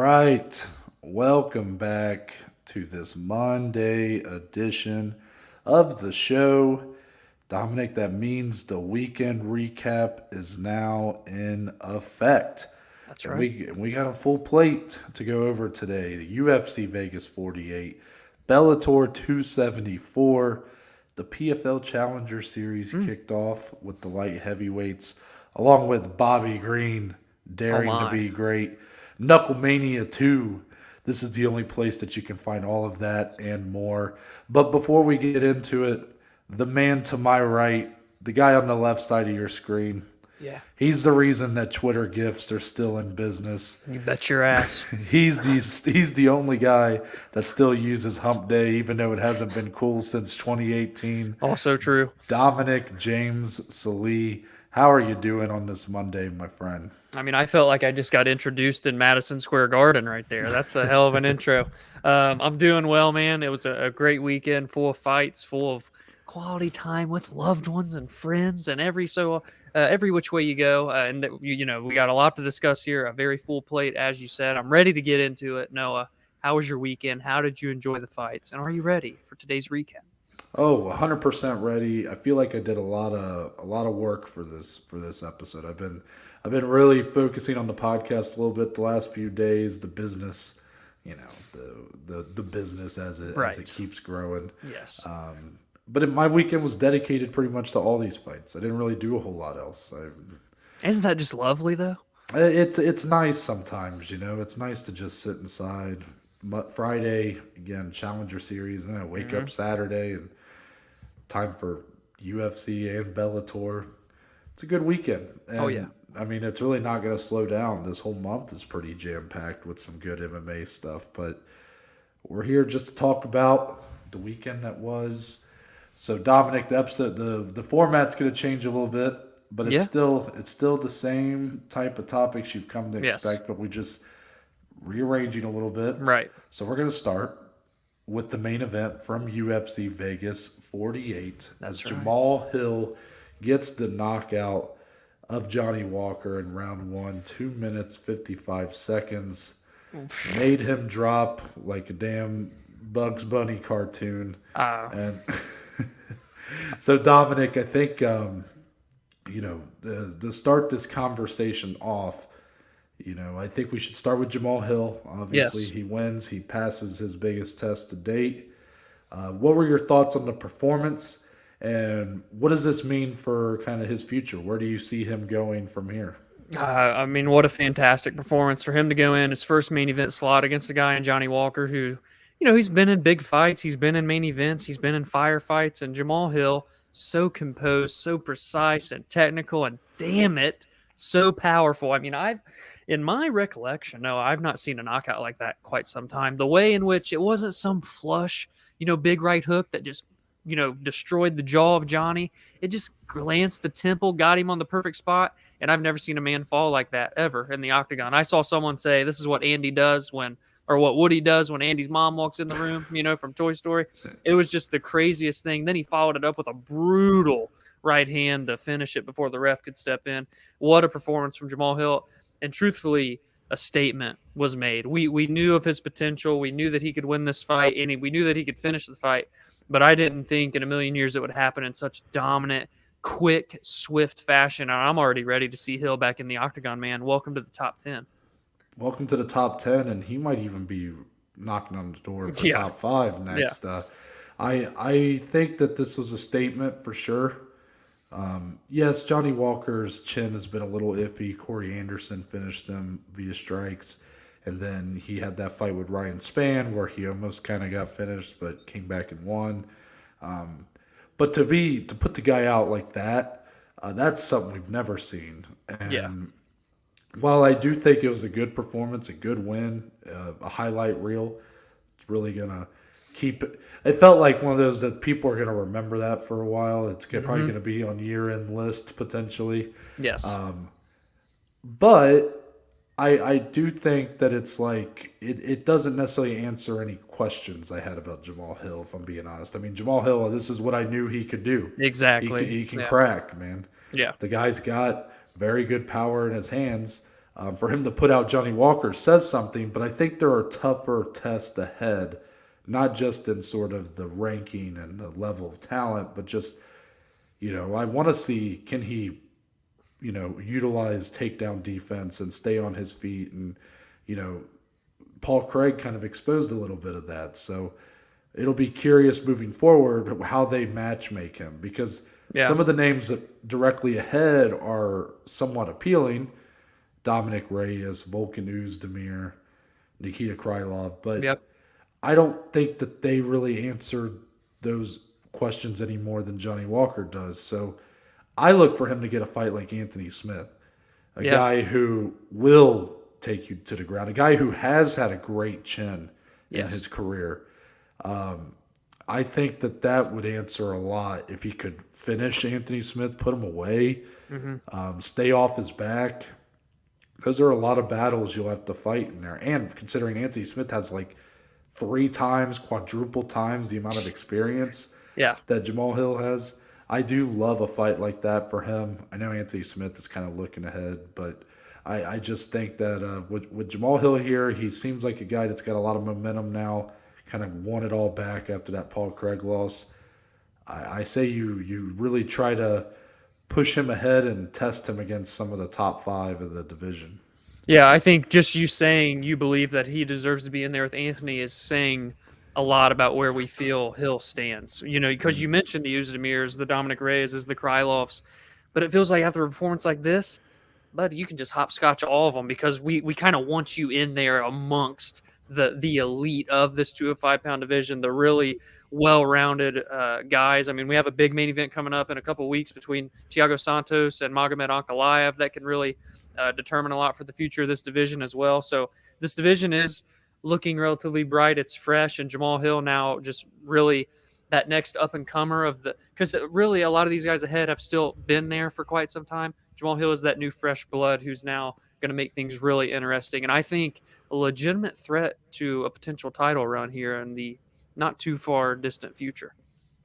right. Welcome back to this Monday edition of the show. Dominic, that means the weekend recap is now in effect. That's And right. we got a full plate to go over today. The UFC Vegas 48, Bellator 274, the PFL Challenger Series Mm. kicked off with the light heavyweights, along with Bobby Green Oh daring to my. be great. Knucklemania 2. This is the only place that you can find all of that and more. But before we get into it, the man to my right, the guy on the left side of your screen, Yeah. he's the reason that Twitter GIFs are still in business. You bet your ass. He's the only guy that still uses Hump Day, even though it hasn't been cool since 2018. Also true. Dominic James Salee, how are you doing on this Monday, my friend? I mean, I felt like I just got introduced in Madison Square Garden right there. That's a hell of an intro. I'm doing well, man. It was a great weekend, full of fights, full of quality time with loved ones and friends, and every which way you go. And that, we got a lot to discuss here. A very full plate, as you said. I'm ready to get into it. Noah, how was your weekend? How did you enjoy the fights? And are you ready for today's recap? Oh, 100% ready. I feel like I did a lot of work for this episode. I've been really focusing on the podcast a little bit the last few days, the business, the business as it Right. keeps growing. Yes. But my weekend was dedicated pretty much to all these fights. I didn't really do a whole lot else. Isn't that just lovely, though? It's nice sometimes, It's nice to just sit inside. Friday again, Challenger Series, and I wake up Saturday and time for UFC and Bellator. It's a good weekend. And, Oh, yeah. I mean, it's really not going to slow down. This whole month is pretty jam packed with some good MMA stuff. But we're here just to talk about the weekend that was. So Dominic, the format's going to change a little bit, but Yeah. it's still the same type of topics you've come to Yes. expect, but we just rearranging a little bit. Right. So we're going to start with the main event from UFC Vegas 48 That's as right. Jamahal Hill gets the knockout of Johnny Walker in round one, 2 minutes 55 seconds. Made him drop like a damn Bugs Bunny cartoon. And so Dominic, I think to start this conversation off, I think we should start with Jamahal Hill. Obviously, Yes. he wins. He passes his biggest test to date. What were your thoughts on the performance, and what does this mean for kind of his future? Where do you see him going from here? I mean, what a fantastic performance for him to go in his first main event slot against a guy in Johnny Walker who, he's been in big fights. He's been in main events. He's been in firefights. And Jamahal Hill, so composed, so precise and technical, and damn it, so powerful. I mean, in my recollection, no, I've not seen a knockout like that in quite some time. The way in which it wasn't some flush, big right hook that just, destroyed the jaw of Johnny. It just glanced the temple, got him on the perfect spot. And I've never seen a man fall like that ever in the octagon. I saw someone say this is what Andy does or what Woody does when Andy's mom walks in the room, from Toy Story. It was just the craziest thing. Then he followed it up with a brutal right hand to finish it before the ref could step in. What a performance from Jamahal Hill. And truthfully, a statement was made. We knew of his potential. We knew that he could win this fight, and we knew that he could finish the fight. But I didn't think in a million years it would happen in such dominant, quick, swift fashion. I'm already ready to see Hill back in the octagon, man. Welcome to the top 10. Welcome to the top 10, and he might even be knocking on the door for Yeah. top 5 next. I think that this was a statement for sure. Yes, Johnny Walker's chin has been a little iffy. Corey Anderson finished him via strikes. And then he had that fight with Ryan Spann where he almost kind of got finished but came back and won. But to put the guy out like that, that's something we've never seen. And Yeah. while I do think it was a good performance, a good win, a highlight reel, it's really going to keep it. It felt like one of those that people are going to remember that for a while. It's probably going to be on year-end list potentially. Yes. But I do think that it's like it doesn't necessarily answer any questions I had about Jamahal Hill, if I'm being honest. I mean, Jamahal Hill, this is what I knew he could do. Exactly. He can Yeah. crack, man. Yeah. The guy's got very good power in his hands. For him to put out Johnny Walker says something, but I think there are tougher tests ahead, not just in sort of the ranking and the level of talent, but just, I want to see, can he, utilize takedown defense and stay on his feet. And, Paul Craig kind of exposed a little bit of that. So it'll be curious moving forward how they match make him, because some of the names that directly ahead are somewhat appealing. Dominic Reyes, Volkan Oezdemir, Nikita Krylov, but I don't think that they really answer those questions any more than Johnny Walker does. So I look for him to get a fight like Anthony Smith, a guy who will take you to the ground, a guy who has had a great chin in his career. I think that would answer a lot if he could finish Anthony Smith, put him away, stay off his back. Those are a lot of battles you'll have to fight in there. And considering Anthony Smith has like 3 times, quadruple times the amount of experience that Jamahal Hill has, I do love a fight like that for him. I know Anthony Smith is kind of looking ahead, but I just think that with Jamahal Hill here, he seems like a guy that's got a lot of momentum now, kind of won it all back after that Paul Craig loss. I say you really try to push him ahead and test him against some of the top 5 of the division. Yeah, I think just you saying you believe that he deserves to be in there with Anthony is saying a lot about where we feel Hill stands. Because you mentioned the Oezdemirs, the Dominic Reyes, the Krylovs, but it feels like after a performance like this, buddy, you can just hopscotch all of them, because we kind of want you in there amongst the elite of this 205-pound division, the really well-rounded guys. I mean, we have a big main event coming up in a couple of weeks between Thiago Santos and Magomed Ankalaev that can really determine a lot for the future of this division as well. So this division is looking relatively bright. It's fresh, and Jamahal Hill now just really that next up-and-comer because really a lot of these guys ahead have still been there for quite some time. Jamahal Hill is that new fresh blood who's now going to make things really interesting. And I think a legitimate threat to a potential title run here in the not too far distant future.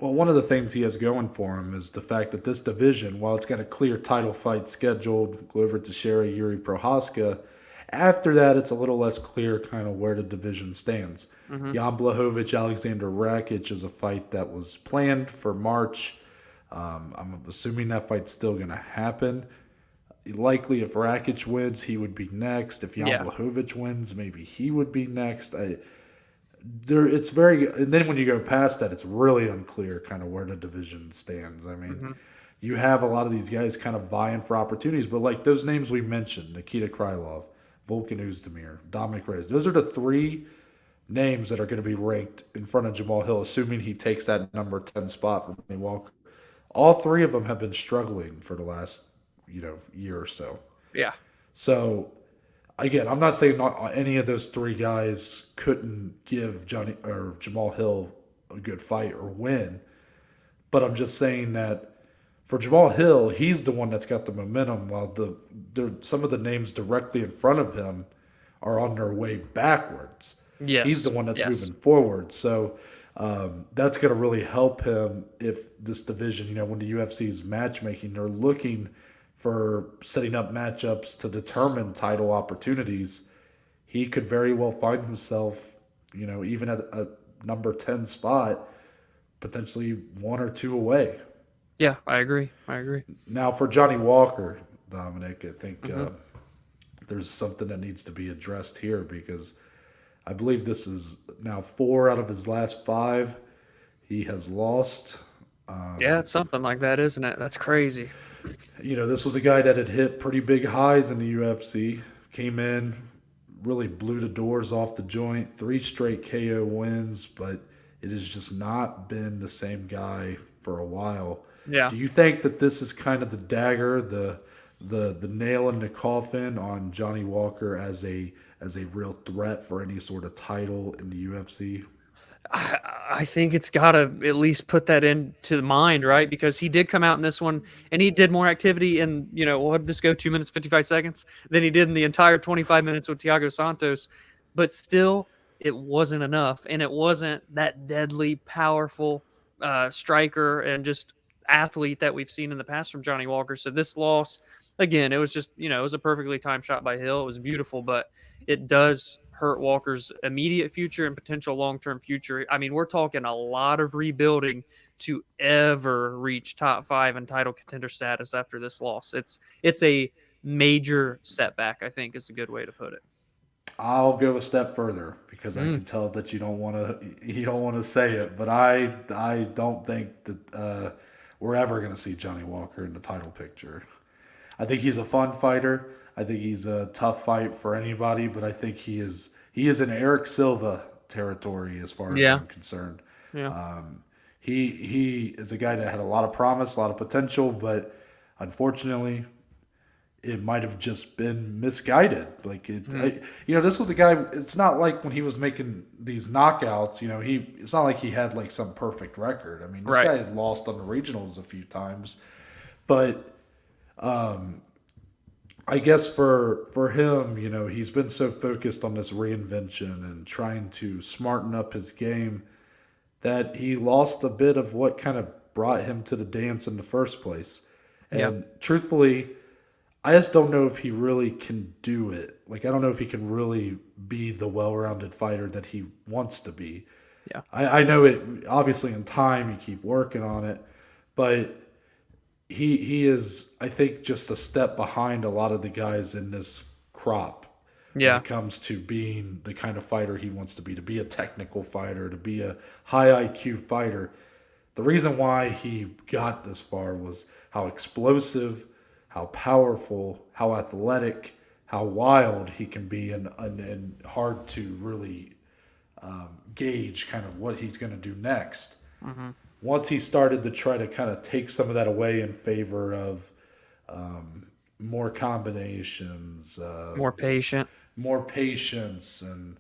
Well, one of the things he has going for him is the fact that this division, while it's got a clear title fight scheduled, Glover Teixeira, Yuri Prohaska, after that it's a little less clear kind of where the division stands. Jan Blachowicz, Alexander Rakic is a fight that was planned for March. I'm assuming that fight's still going to happen. Likely, if Rakic wins, he would be next. If Jan Blachowicz wins, maybe he would be next. It's very, and then when you go past that, it's really unclear kind of where the division stands. I mean, you have a lot of these guys kind of vying for opportunities, but like those names we mentioned, Nikita Krylov, Volkan Oezdemir, Dominic Reyes, those are the 3 names that are going to be ranked in front of Jamahal Hill, assuming he takes that number 10 spot from Beneil Walker. All 3 of them have been struggling for the last year or so. Yeah. So again, I'm not saying not any of those 3 guys couldn't give Jamahal Hill a good fight or win, but I'm just saying that for Jamahal Hill, he's the one that's got the momentum, while some of the names directly in front of him are on their way backwards. Yes. He's the one that's moving forward. So that's going to really help him if this division, when the UFC is matchmaking, they're looking for setting up matchups to determine title opportunities. He could very well find himself, even at a number 10 spot, potentially 1 or 2 away. Yeah, I agree. Now, for Johnny Walker, Dominic, I think there's something that needs to be addressed here, because I believe this is now 4 out of his last 5 he has lost. It's something like that, isn't it? That's crazy. This was a guy that had hit pretty big highs in the UFC, came in, really blew the doors off the joint, 3 straight KO wins, but it has just not been the same guy for a while. Yeah. Do you think that this is kind of the dagger, the nail in the coffin on Johnny Walker as a real threat for any sort of title in the UFC? I think it's got to at least put that into the mind, right? Because he did come out in this one and he did more activity in, what did this go, 2 minutes, 55 seconds than he did in the entire 25 minutes with Thiago Santos. But still, it wasn't enough. And it wasn't that deadly, powerful striker and just athlete that we've seen in the past from Johnny Walker. So this loss again, it was just, it was a perfectly timed shot by Hill. It was beautiful, but it does hurt Walker's immediate future and potential long-term future. I mean, we're talking a lot of rebuilding to ever reach top 5 and title contender status after this loss. It's a major setback, I think, is a good way to put it. I'll go a step further because I can tell that you don't want to say it, but I don't think that we're ever going to see Johnny Walker in the title picture. I think he's a fun fighter. I think he's a tough fight for anybody, but I think he is in Eric Silva territory as far as I'm concerned. Yeah. He is a guy that had a lot of promise, a lot of potential, but unfortunately, it might have just been misguided. Like this was a guy. It's not like when he was making these knockouts. It's not like he had like some perfect record. I mean, this guy had lost on the regionals a few times, but I guess for him, he's been so focused on this reinvention and trying to smarten up his game that he lost a bit of what kind of brought him to the dance in the first place. And truthfully, I just don't know if he really can do it. Like, I don't know if he can really be the well-rounded fighter that he wants to be. Yeah. I know it, obviously, in time, you keep working on it, but he is, I think, just a step behind a lot of the guys in this crop. Yeah. When it comes to being the kind of fighter he wants to be a technical fighter, to be a high IQ fighter. The reason why he got this far was how explosive, how powerful, how athletic, how wild he can be, and hard to really gauge kind of what he's going to do next. Mm-hmm. Once he started to try to kind of take some of that away in favor of more combinations, more patience, and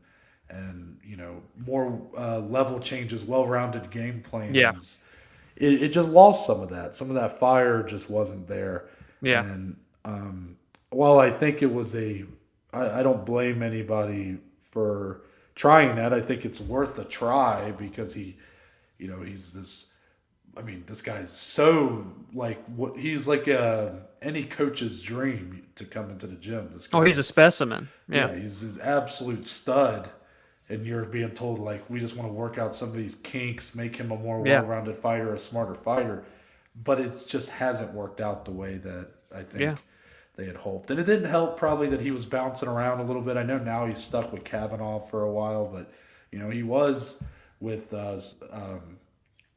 more level changes, well-rounded game plans. Yeah. It just lost some of that. Some of that fire just wasn't there. Yeah. And while I think it was I don't blame anybody for trying that. I think it's worth a try because he's this. I mean, this guy's so he's like any coach's dream to come into the gym. This guy he's a specimen. Yeah. He's an absolute stud. And you're being told, like, we just want to work out some of these kinks, make him a more well-rounded fighter, a smarter fighter. But it just hasn't worked out the way that I think they had hoped. And it didn't help probably that he was bouncing around a little bit. I know now he's stuck with Kavanaugh for a while, but, he was with Faraz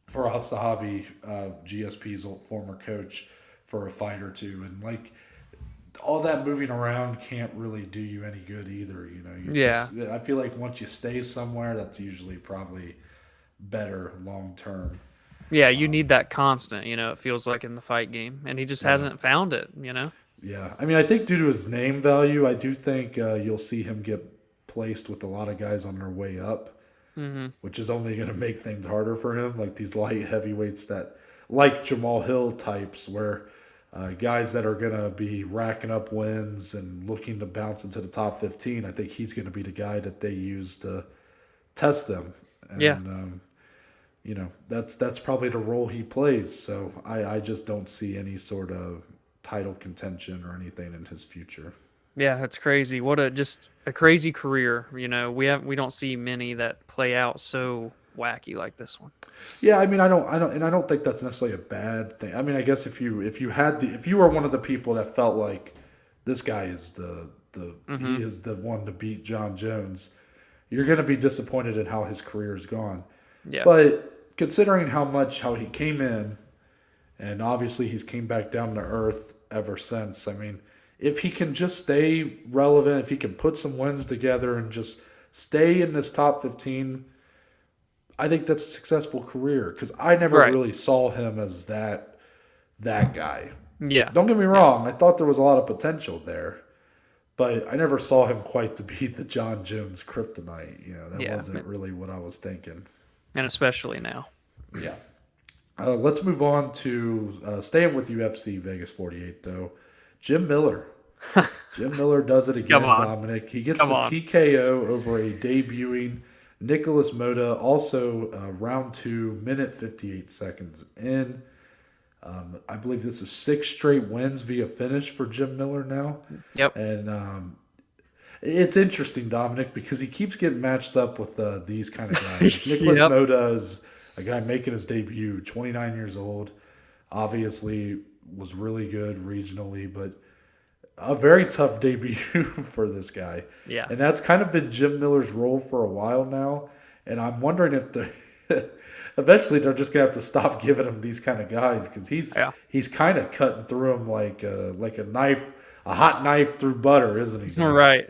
Sahabi, GSP's old former coach, for a fight or two. And, all that moving around can't really do you any good either. I feel like once you stay somewhere, that's usually probably better long term. Yeah, you need that constant, it feels like in the fight game. And he just hasn't found it, Yeah. I mean, I think due to his name value, I do think you'll see him get placed with a lot of guys on their way up, which is only going to make things harder for him. Like these light heavyweights like Jamahal Hill types, where guys that are going to be racking up wins and looking to bounce into the top 15, I think he's going to be the guy that they use to test them. And, that's probably the role he plays. So I just don't see any sort of title contention or anything in his future. Yeah, that's crazy. What just a crazy career. We don't see many that play out so wacky like this one. Yeah, I mean, I don't think that's necessarily a bad thing. I mean, I guess if you were one of the people that felt like this guy is he is the one to beat John Jones, you're going to be disappointed in how his career's gone. Yeah. But considering how he came in, and obviously he's came back down to earth ever since. I mean, if he can just stay relevant, if he can put some wins together and just stay in this top 15, I think that's a successful career because I never really saw him as that guy. Yeah. Don't get me wrong. I thought there was a lot of potential there, but I never saw him quite to be the John Jones kryptonite. That wasn't really what I was thinking. And especially now. Yeah. Let's move on to staying with UFC Vegas 48, though. Jim Miller. Jim Miller does it again, Dominic. He gets TKO over a debuting Nikolas Motta, also round 2, minute 58 seconds in. I believe this is 6 straight wins via finish for Jim Miller now. Yep. And it's interesting, Dominic, because he keeps getting matched up with these kind of guys. Nikolas Yep. Motta is a guy making his debut, 29 years old. Obviously was really good regionally, but a very tough debut for this guy. Yeah. And that's kind of been Jim Miller's role for a while now. And I'm wondering if eventually they're just gonna have to stop giving him these kind of guys because he's kind of cutting through them like a knife, a hot knife through butter, isn't he? Right.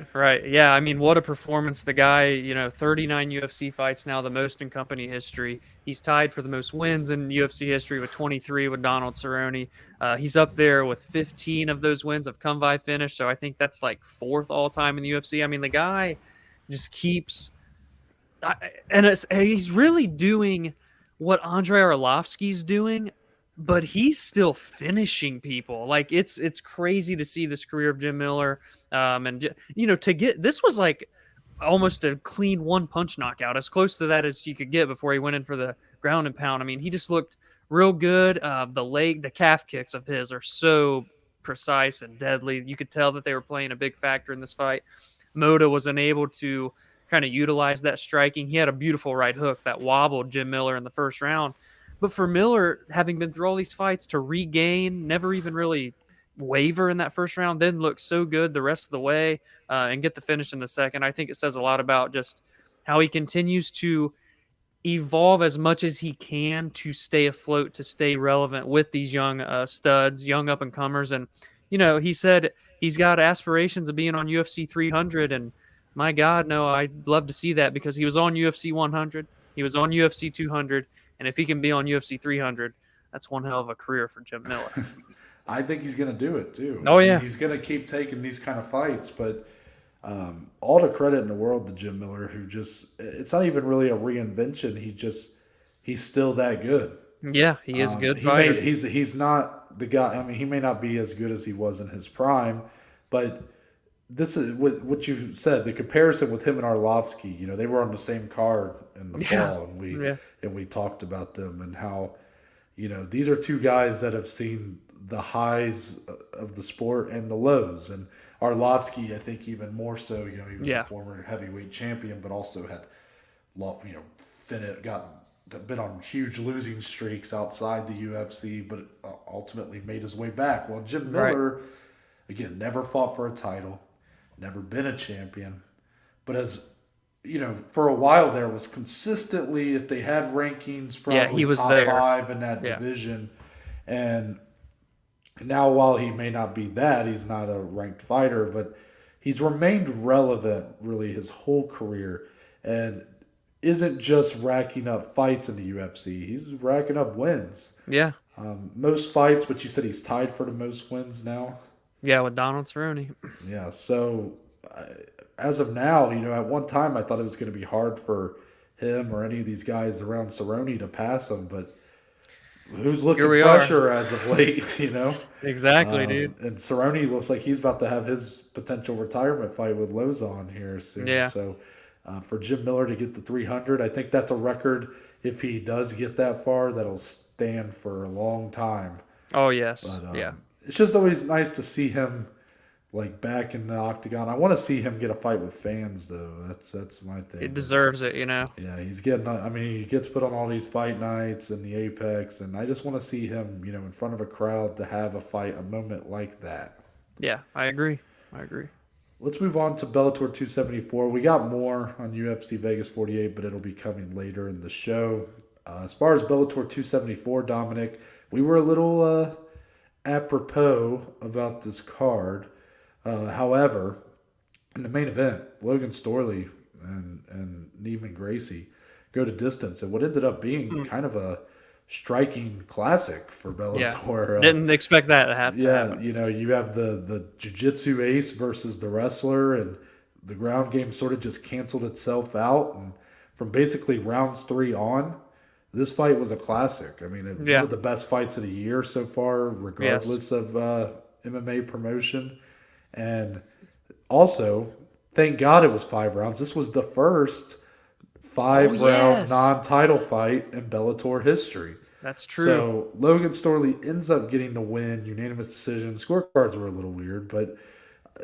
Yeah, I mean, what a performance. The guy, 39 UFC fights now, the most in company history. He's tied for the most wins in UFC history with 23 with Donald Cerrone. He's up there with 15 of those wins have come by finish, so I think that's like 4th all-time in the UFC. I mean, the guy just keeps he's really doing what Andrei Arlovsky's doing, but he's still finishing people. Like it's crazy to see this career of Jim Miller. To get this was like almost a clean 1-punch knockout, as close to that as you could get before he went in for the ground and pound. I mean, he just looked real good. The calf kicks of his are so precise and deadly. You could tell that they were playing a big factor in this fight. Motta was unable to kind of utilize that striking. He had a beautiful right hook that wobbled Jim Miller in the first round. But for Miller, having been through all these fights, to regain, never even really waver in that first round, then look so good the rest of the way and get the finish in the second, I think it says a lot about just how he continues to evolve as much as he can to stay afloat, to stay relevant with these young studs, young up-and-comers. And, he said he's got aspirations of being on UFC 300, and my God, no, I'd love to see that because he was on UFC 100, he was on UFC 200, and if he can be on UFC 300, that's one hell of a career for Jim Miller. I think he's going to do it too. Oh, yeah. He's going to keep taking these kind of fights, but all the credit in the world to Jim Miller, who it's not even really a reinvention. He's still that good. Yeah, he is a good fighter. He's not the guy. I mean, he may not be as good as he was in his prime, but this is what you said. The comparison with him and Arlovsky, they were on the same card in the fall, and we talked about them and how, these are two guys that have seen the highs of the sport and the lows. And Arlovsky, I think, even more so. He was a former heavyweight champion, but also had, been on huge losing streaks outside the UFC, but ultimately made his way back. Well, Jim Miller, again, never fought for a title, never been a champion, but as for a while there was consistently, if they had rankings, probably he was top there. 5 in that division. And now, while he may not be that, he's not a ranked fighter, but he's remained relevant really his whole career and isn't just racking up fights in the UFC. He's racking up wins. Yeah. Most fights, but you said he's tied for the most wins now. Yeah, with Donald Cerrone. Yeah, so as of now, at one time I thought it was going to be hard for him or any of these guys around Cerrone to pass him, but who's looking fresher as of late, Exactly, dude. And Cerrone looks like he's about to have his potential retirement fight with Lozon here soon. Yeah. So for Jim Miller to get the 300, I think that's a record, if he does get that far, that'll stand for a long time. Oh, yes. But, yeah. It's just always nice to see him back in the octagon. I want to see him get a fight with fans, though. That's my thing. It deserves it, Yeah, he's getting. I mean, he gets put on all these fight nights and the Apex, and I just want to see him, in front of a crowd to have a fight, a moment like that. Yeah, I agree. Let's move on to Bellator 274. We got more on UFC Vegas 48, but it'll be coming later in the show. As far as Bellator 274, Dominic, we were a little apropos about this card. However, in the main event, Logan Storley and Neiman Gracie go to distance, and what ended up being kind of a striking classic for Bellator. Yeah. Didn't expect that to happen. Yeah, you have the jiu-jitsu ace versus the wrestler, and the ground game sort of just canceled itself out. And from basically rounds 3 on, this fight was a classic. I mean, one of the best fights of the year so far, regardless of MMA promotion. And also, thank God it was 5 rounds. This was the first 5-round non-title fight in Bellator history. That's true. So Logan Storley ends up getting the win, unanimous decision. Scorecards were a little weird, but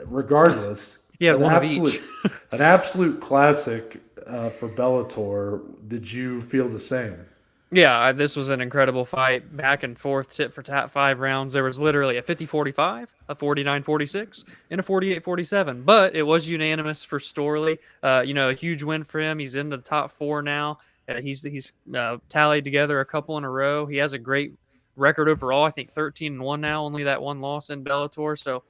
regardless, He had one of each. an absolute classic for Bellator. Did you feel the same? Yeah, this was an incredible fight, back and forth, tit for tat, 5 rounds. There was literally a 50-45, a 49-46, and a 48-47. But it was unanimous for Storley. A huge win for him. He's in the top 4 now. He's tallied together a couple in a row. He has a great record overall. I think 13-1 now, only that one loss in Bellator. So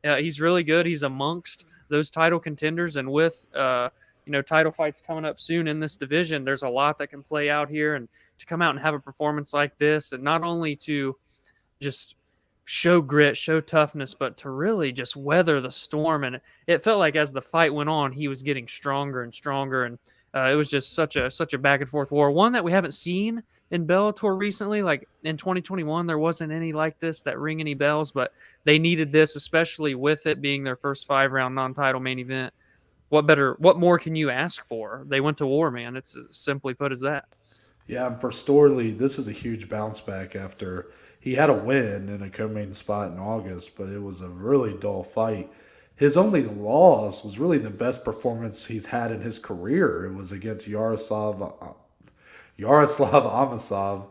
he's really good. He's amongst those title contenders, and with title fights coming up soon in this division, there's a lot that can play out here. And to come out and have a performance like this, and not only to just show grit, show toughness, but to really just weather the storm. And it felt like as the fight went on, he was getting stronger and stronger. And it was just such a back and forth war, one that we haven't seen in Bellator recently. Like in 2021, there wasn't any like this that ring any bells, but they needed this, especially with it being their first 5-round non-title main event. What more can you ask for? They went to war, man. It's as simply put as that. Yeah, and for Storley, this is a huge bounce back after he had a win in a co-main spot in August, but it was a really dull fight. His only loss was really the best performance he's had in his career. It was against Yaroslav Amosov,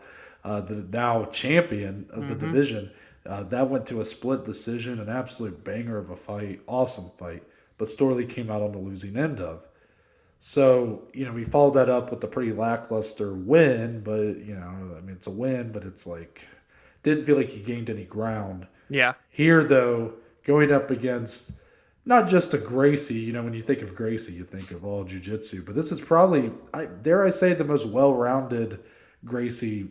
the now champion of the division. That went to a split decision, an absolute banger of a fight, awesome fight. But Storley came out on the losing end of. So, we followed that up with a pretty lackluster win, but, it's a win, but it's like, didn't feel like he gained any ground. Yeah. Here, though, going up against not just a Gracie, when you think of Gracie, you think of all jiu-jitsu, but this is probably, dare I say, the most well-rounded Gracie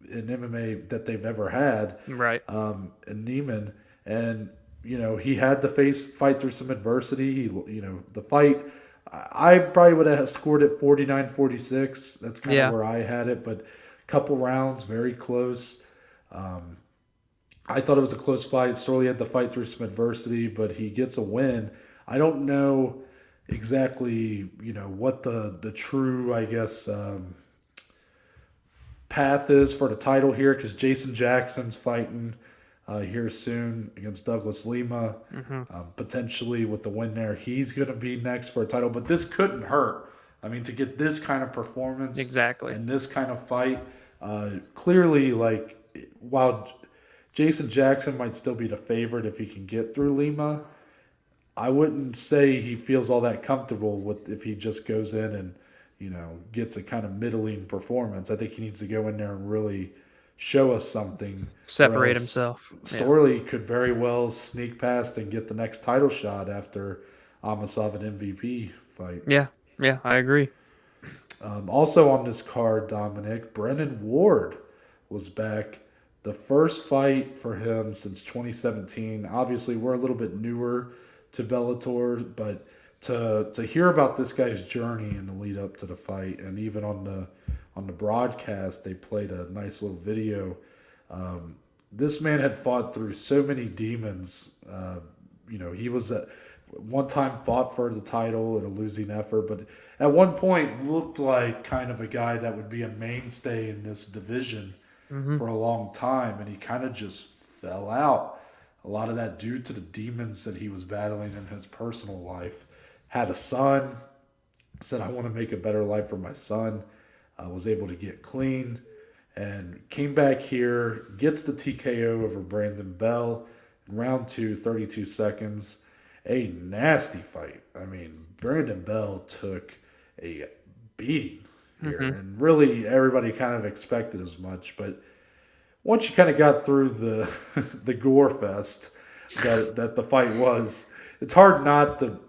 in MMA that they've ever had. Right. And Neiman. And, he had to fight through some adversity. The fight, I probably would have scored it 49-46. That's kind of where I had it, but a couple rounds, very close. I thought it was a close fight. Storley had to fight through some adversity, but he gets a win. I don't know exactly, what the true, I guess, path is for the title here, because Jason Jackson's fighting here soon against Douglas Lima. Potentially with the win there, he's going to be next for a title. But this couldn't hurt. I mean, to get this kind of performance and this kind of fight, clearly, like, while Jason Jackson might still be the favorite if he can get through Lima, I wouldn't say he feels all that comfortable with if he just goes in and, gets a kind of middling performance. I think he needs to go in there and really show us something. Separate himself. Storley could very well sneak past and get the next title shot after Amosov an MVP fight. Yeah, I agree. Also on this card, Dominic, Brennan Ward was back. The first fight for him since 2017. Obviously, we're a little bit newer to Bellator, but to hear about this guy's journey in the lead up to the fight, and even on the broadcast, they played a nice little video. This man had fought through so many demons. He was at one time fought for the title in a losing effort, but at one point looked like kind of a guy that would be a mainstay in this division for a long time, and he kind of just fell out. A lot of that due to the demons that he was battling in his personal life. Had a son, said, I want to make a better life for my son. Was able to get clean and came back here, gets the TKO over Brandon Bell in round 2, 32 seconds. A nasty fight. I mean, Brandon Bell took a beating here, and really everybody kind of expected as much. But once you kind of got through the gore fest that the fight was, it's hard not to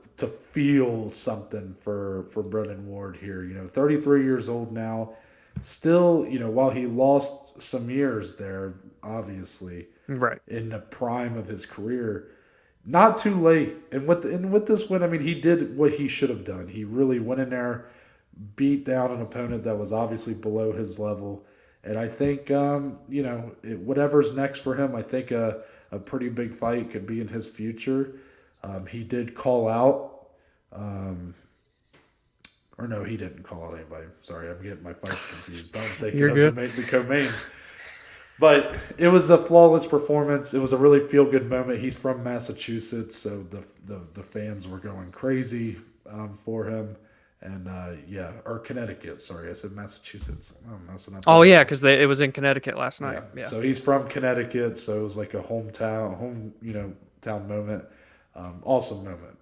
feel something for Brennan Ward here. 33 years old now. Still, while he lost some years there, obviously, right in the prime of his career, not too late. And with this win, I mean, he did what he should have done. He really went in there, beat down an opponent that was obviously below his level. And I think, whatever's next for him, I think a pretty big fight could be in his future. He did call out. Or no, he didn't call out anybody. Sorry, I'm getting my fights confused. I'm thinking You're of good. the co-main. But it was a flawless performance. It was a really feel-good moment. He's from Massachusetts, so the fans were going crazy for him. And or Connecticut. Sorry, I said Massachusetts. I'm messing up. Oh yeah, because it was in Connecticut last night. Yeah. So he's from Connecticut, so it was like a town moment. Awesome moment.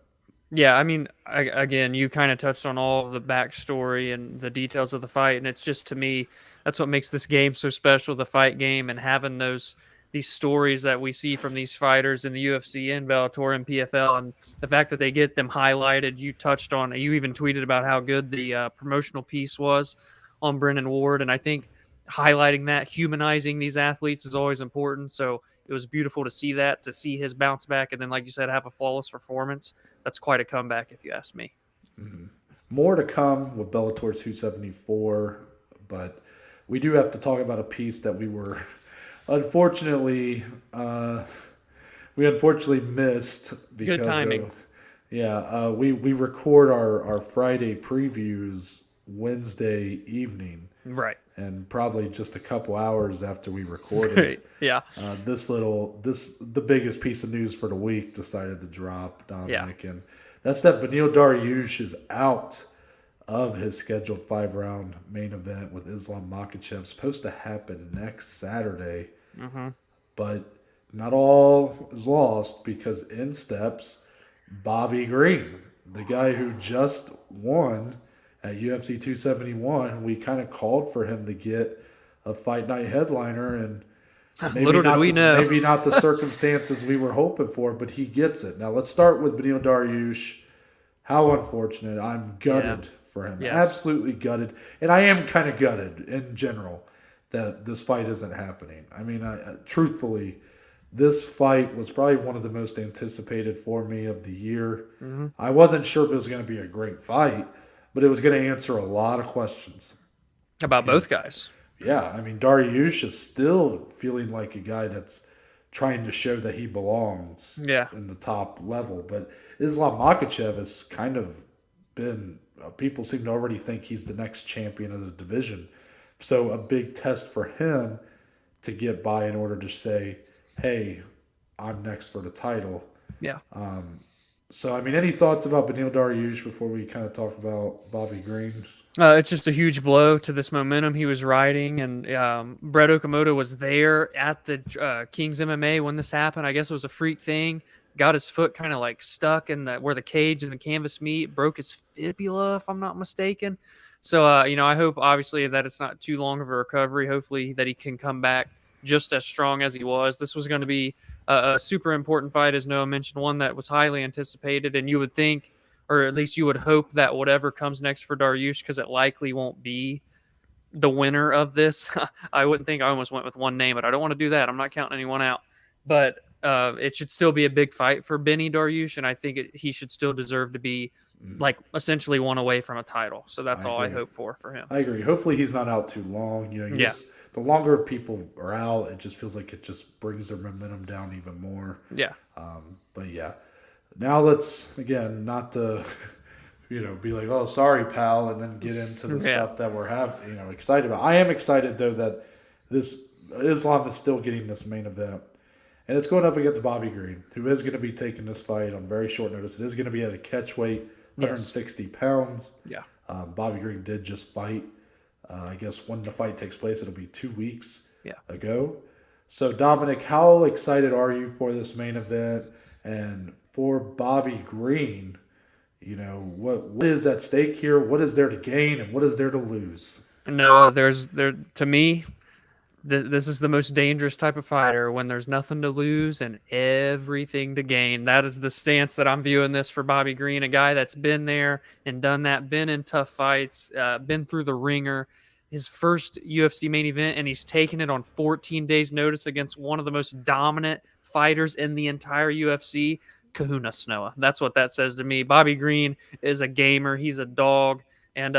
Yeah, I mean, again, you kind of touched on all of the backstory and the details of the fight, and it's just, to me, that's what makes this game so special, the fight game, and having these stories that we see from these fighters in the UFC and Bellator and PFL, and the fact that they get them highlighted. You touched on, you even tweeted about how good the promotional piece was on Brennan Ward, and I think highlighting that, humanizing these athletes is always important. So it was beautiful to see that, to see his bounce back, and then, like you said, have a flawless performance. That's quite a comeback, if you ask me. Mm-hmm. More to come with Bellator 274, but we do have to talk about a piece that we unfortunately missed because good timing. We record our Friday previews Wednesday evening, right? And probably just a couple hours after we recorded, yeah. The biggest piece of news for the week decided to drop, Dominic, and that's that Beneil Dariush is out of his scheduled 5-round main event with Islam Makhachev, supposed to happen next Saturday. Mm-hmm. But not all is lost, because in steps Bobby Green, the guy who just won at UFC 271. We kind of called for him to get a fight night headliner, and little did we know. Maybe not the circumstances we were hoping for, but he gets it. Now let's start with Beneil Dariush. How unfortunate. I'm gutted for him. Yes. Absolutely gutted. And I am kind of gutted in general that this fight isn't happening. I mean, truthfully, this fight was probably one of the most anticipated for me of the year. Mm-hmm. I wasn't sure if it was going to be a great fight, but it was going to answer a lot of questions. About both guys. Yeah, I mean, Dariush is still feeling like a guy that's trying to show that he belongs in the top level. But Islam Makhachev has kind of been, people seem to already think he's the next champion of the division. So a big test for him to get by in order to say, hey, I'm next for the title. Yeah. So, I mean, any thoughts about Beneil Dariush before we kind of talk about Bobby Green? It's just a huge blow to this momentum he was riding, and Brett Okamoto was there at the King's MMA when this happened. I guess it was a freak thing. Got his foot kind of like stuck in where the cage and the canvas meet, broke his fibula, if I'm not mistaken. So, I hope, obviously, that it's not too long of a recovery. Hopefully that he can come back just as strong as he was. This was going to be a super important fight, as Noah mentioned, one that was highly anticipated, and you would think, or at least you would hope, that whatever comes next for Dariush, because it likely won't be the winner of this. I wouldn't think. I almost went with one name, but I don't want to do that. I'm not counting anyone out. But it should still be a big fight for Beneil Dariush, and I think he should still deserve to be like essentially one away from a title. So that's all I hope for him. I agree. Hopefully he's not out too long. The longer people are out, it just feels like it just brings their momentum down even more. Yeah. But yeah. Now let's, again, not to, be like, oh, sorry, pal, and then get into the stuff that we're excited about. I am excited, though, that this Islam is still getting this main event. And it's going up against Bobby Green, who is going to be taking this fight on very short notice. It is going to be at a catch weight, 160 pounds. Yeah. Bobby Green did just fight. I guess when the fight takes place, it'll be 2 weeks ago. So, Dominic, how excited are you for this main event? And for Bobby Green, what is at stake here? What is there to gain and what is there to lose? No, to me, this is the most dangerous type of fighter, when there's nothing to lose and everything to gain. That is the stance that I'm viewing this for Bobby Green, a guy that's been there and done that, been in tough fights, been through the ringer. His first UFC main event, and he's taken it on 14 days' notice against one of the most dominant fighters in the entire UFC, Kahuna Snowa. That's what that says to me. Bobby Green is a gamer. He's a dog, and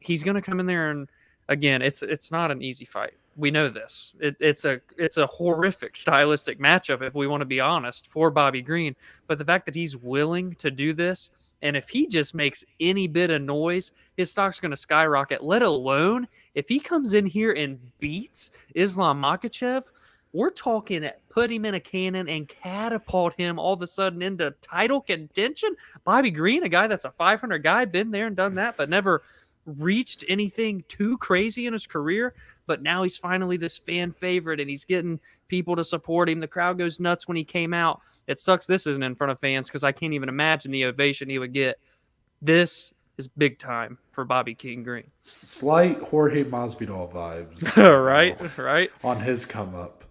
he's going to come in there, and again, it's not an easy fight. We know this. It's a horrific stylistic matchup, if we want to be honest, for Bobby Green. But the fact that he's willing to do this, and if he just makes any bit of noise, his stock's going to skyrocket, let alone if he comes in here and beats Islam Makhachev. We're talking put him in a cannon and catapult him all of a sudden into title contention. Bobby Green, a guy that's a 500 guy, been there and done that, but never reached anything too crazy in his career. But now he's finally this fan favorite, and he's getting people to support him. The crowd goes nuts when he came out. It sucks this isn't in front of fans because I can't even imagine the ovation he would get. This is big time for Bobby King Green. Slight Jorge Masvidal vibes. Right. On his come up.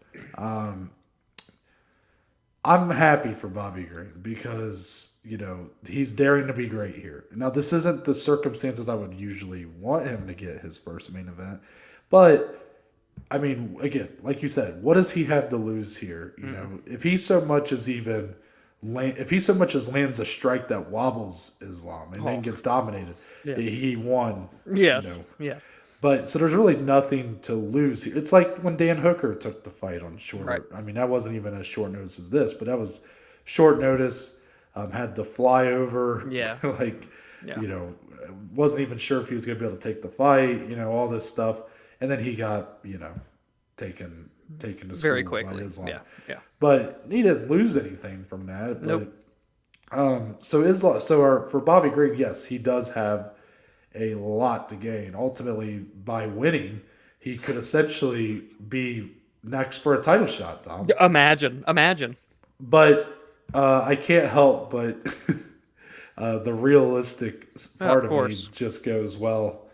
I'm happy for Bobby Green because, he's daring to be great here. Now, this isn't the circumstances I would usually want him to get his first main event. But, I mean, again, like you said, what does he have to lose here? If he so much as lands a strike that wobbles Islam and then gets dominated, he won. Yes, yes. But so there's really nothing to lose here. It's like when Dan Hooker took the fight on short. Right. I mean, that wasn't even as short notice as this, but that was short notice. Had to fly over. Yeah. Wasn't even sure if he was going to be able to take the fight. All this stuff, and then he got taken to school very quickly. by Islam. Yeah. But he didn't lose anything from that. Nope. But, for Bobby Green, yes, he does have a lot to gain. Ultimately, by winning, he could essentially be next for a title shot, Tom. Imagine. But I can't help but the realistic part of me just goes, well,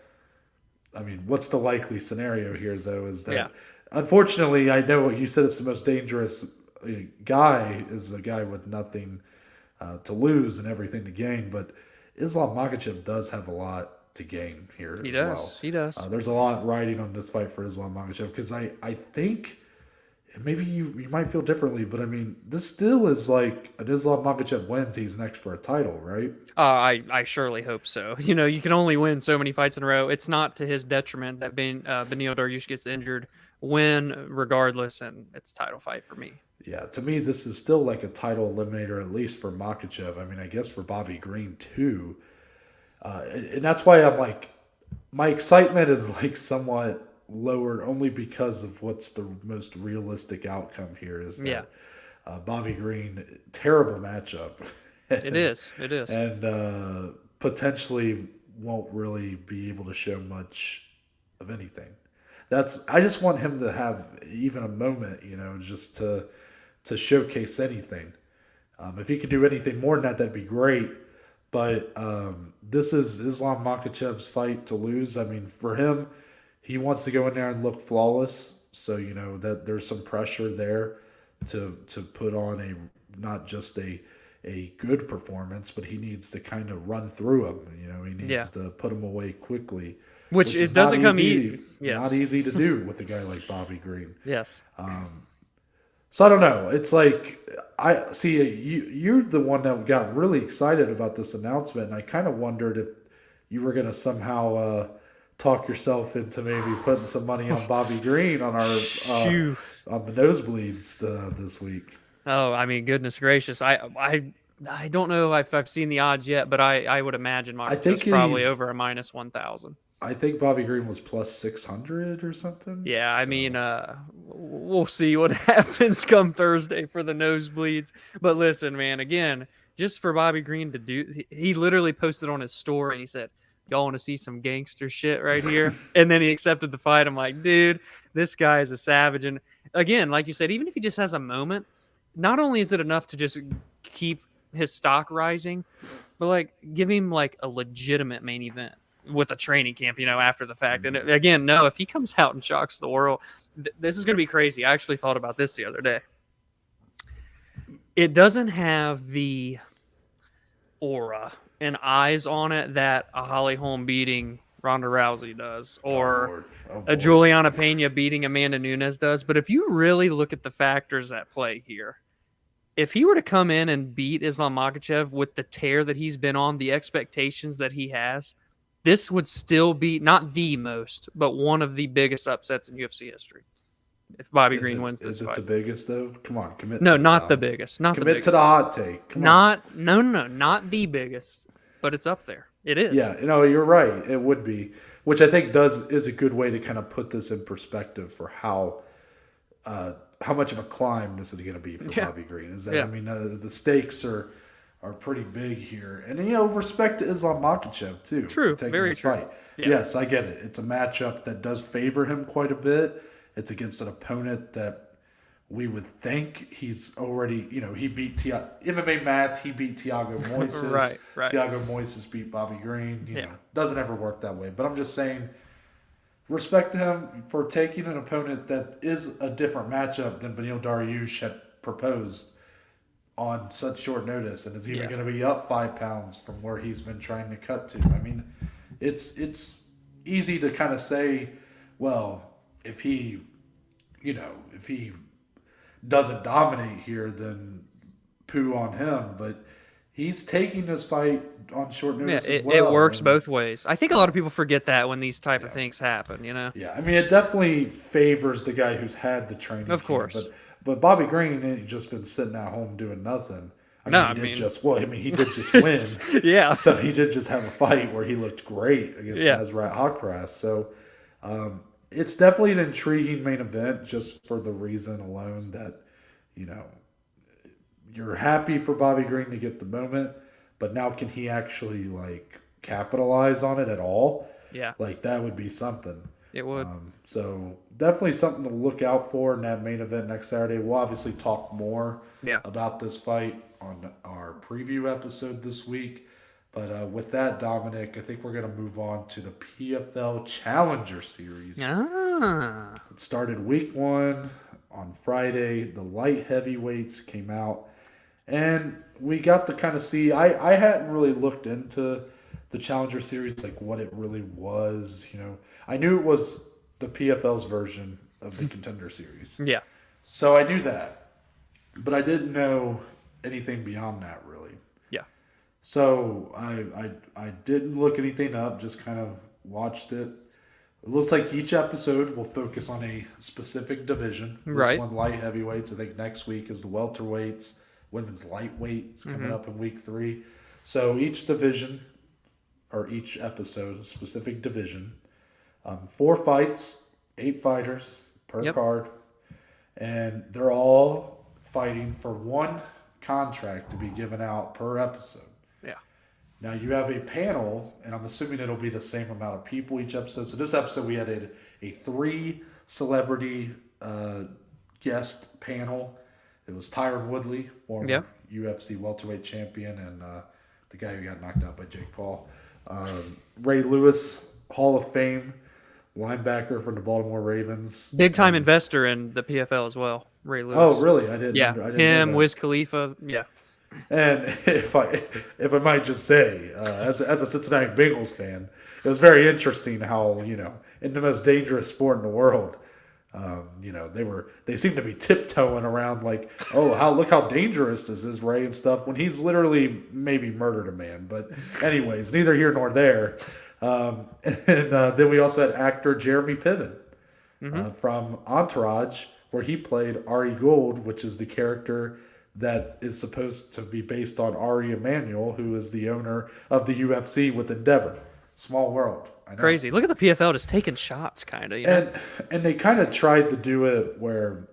I mean, what's the likely scenario here, though, is that unfortunately, I know what you said, it's the most dangerous guy is a guy with nothing to lose and everything to gain, but Islam Makhachev does have a lot to gain here He does. There's a lot riding on this fight for Islam Makhachev because I think maybe you might feel differently, but I mean, this still is like an Islam Makhachev wins, he's next for a title, right? I surely hope so. You can only win so many fights in a row. It's not to his detriment that Beneil Dariush gets injured. Win regardless, and it's a title fight for me. Yeah, to me, this is still like a title eliminator, at least for Makhachev. I mean, I guess for Bobby Green, too. And that's why I'm like, my excitement is like somewhat lowered only because of what's the most realistic outcome here is that Bobby Green, terrible matchup. It is. And potentially won't really be able to show much of anything. I just want him to have even a moment, just to showcase anything. If he could do anything more than that, that'd be great. But this is Islam Makhachev's fight to lose. I mean, for him, he wants to go in there and look flawless. So, that there's some pressure there to put on not just a good performance, but he needs to kind of run through him. He needs to put him away quickly. Which it doesn't come easy. Yes. Not easy to do with a guy like Bobby Green. Yes. So I don't know. It's like I see you're the one that got really excited about this announcement, and I kind of wondered if you were going to somehow talk yourself into maybe putting some money on Bobby Green on our on the nosebleeds this week. Oh, I mean, goodness gracious! I don't know if I've seen the odds yet, but I would imagine Makhachev's probably over a minus 1,000. I think Bobby Green was plus 600 or something. Yeah, I mean, we'll see what happens come Thursday for the nosebleeds. But listen, man, again, just for Bobby Green to do, he literally posted on his story and he said, y'all want to see some gangster shit right here? And then he accepted the fight. I'm like, dude, this guy is a savage. And again, like you said, even if he just has a moment, not only is it enough to just keep his stock rising, but like give him like a legitimate main event with a training camp, after the fact. And again, no, if he comes out and shocks the world, this is going to be crazy. I actually thought about this the other day. It doesn't have the aura and eyes on it that a Holly Holm beating Ronda Rousey does, or a Juliana Pena beating Amanda Nunes does. But if you really look at the factors at play here, if he were to come in and beat Islam Makhachev with the tear that he's been on, the expectations that he has, this would still be not the most, but one of the biggest upsets in UFC history. If Bobby Green wins this fight. Is it the biggest though? Come on, commit. No, not the biggest. Not the biggest. Commit to the hot take. Come on. No, not the biggest, but it's up there. It is. Yeah, you're right. It would be, which I think is a good way to kind of put this in perspective for how how much of a climb this is going to be for Yeah. Bobby Green. Is that Yeah. I mean, the stakes are pretty big here, and respect to Islam Makhachev too. True. For taking Very this true. fight. Yeah. Yes, I get it. It's a matchup that does favor him quite a bit. It's against an opponent that we would think he's already, he beat MMA math. He beat Thiago Moises. Right. Thiago Moises beat Bobby Green. You Yeah. know, doesn't ever work that way. But I'm just saying, respect to him for taking an opponent that is a different matchup than Beneil Dariush had proposed on such short notice, and is even going to be up 5 pounds from where he's been trying to cut to. I mean, it's easy to kind of say, well, if he doesn't dominate here, then poo on him. But he's taking this fight on short notice as well. It works both ways. I think a lot of people forget that when these type of things happen, Yeah, I mean, it definitely favors the guy who's had the training. Of course. But Bobby Green ain't just been sitting at home doing nothing. He did just win. Yeah. So he did just have a fight where he looked great against Nasrat Haqparast. So it's definitely an intriguing main event just for the reason alone that, you're happy for Bobby Green to get the moment, but now can he actually capitalize on it at all? Yeah. That would be something. It would. So definitely something to look out for in that main event next Saturday. We'll obviously talk more about this fight on our preview episode this week. But with that, Dominic, I think we're going to move on to the PFL Challenger Series. It started week 1 on Friday. The light heavyweights came out. And we got to kind of see, I hadn't really looked into the Challenger Series, what it really was, I knew it was the PFL's version of the Contender Series. Yeah. So I knew that. But I didn't know anything beyond that, really. Yeah. So I didn't look anything up, just kind of watched it. It looks like each episode will focus on a specific division. This one, light heavyweights. I think next week is the welterweights. Women's lightweight is coming up in week 3. So each division, or each episode, specific division. 4 fights, 8 fighters per card. And they're all fighting for one contract to be given out per episode. Yeah. Now you have a panel, and I'm assuming it'll be the same amount of people each episode. So this episode we had a 3 celebrity guest panel. It was Tyron Woodley, former UFC welterweight champion, and the guy who got knocked out by Jake Paul. Ray Lewis, Hall of Fame linebacker from the Baltimore Ravens. Big time investor in the PFL as well, Ray Lewis. Oh, really? I didn't. Yeah, I didn't him, know that. Wiz Khalifa. Yeah. And if I might just say, as a Cincinnati Bengals fan, it was very interesting how in the most dangerous sport in the world, they seem to be tiptoeing around look how dangerous this is, Ray, and stuff, when he's literally maybe murdered a man. But anyways, neither here nor there. And then we also had actor Jeremy Piven from Entourage, where he played Ari Gold, which is the character that is supposed to be based on Ari Emanuel, who is the owner of the UFC with Endeavor. Small world. I know. Crazy. Look at the PFL just taking shots, kind of. And they kind of tried to do it where,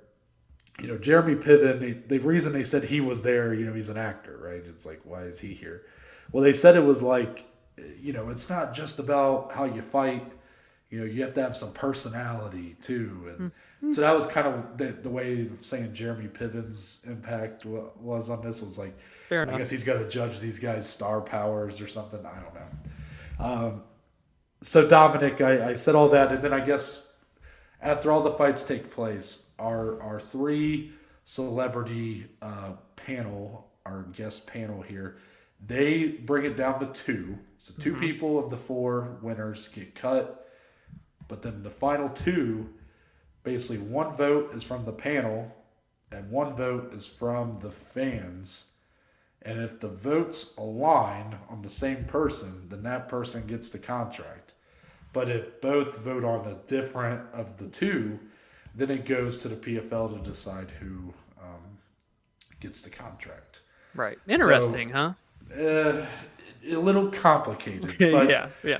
Jeremy Piven, the reason they said he was there, he's an actor, right? It's why is he here? Well, they said it was it's not just about how you fight. You have to have some personality too. And so that was kind of the way of saying Jeremy Piven's impact was on this. It was fair enough. I guess he's got to judge these guys' star powers or something. I don't know. So Dominic, I said all that, and then I guess after all the fights take place, our 3 celebrity panel, our guest panel here, they bring it down to 2. So 2 people of the 4 winners get cut, but then the final 2, basically 1 vote is from the panel, and 1 vote is from the fans. And if the votes align on the same person, then that person gets the contract. But if both vote on a different of the 2, then it goes to the PFL to decide who gets the contract. Right. Interesting, huh? A little complicated. But, yeah.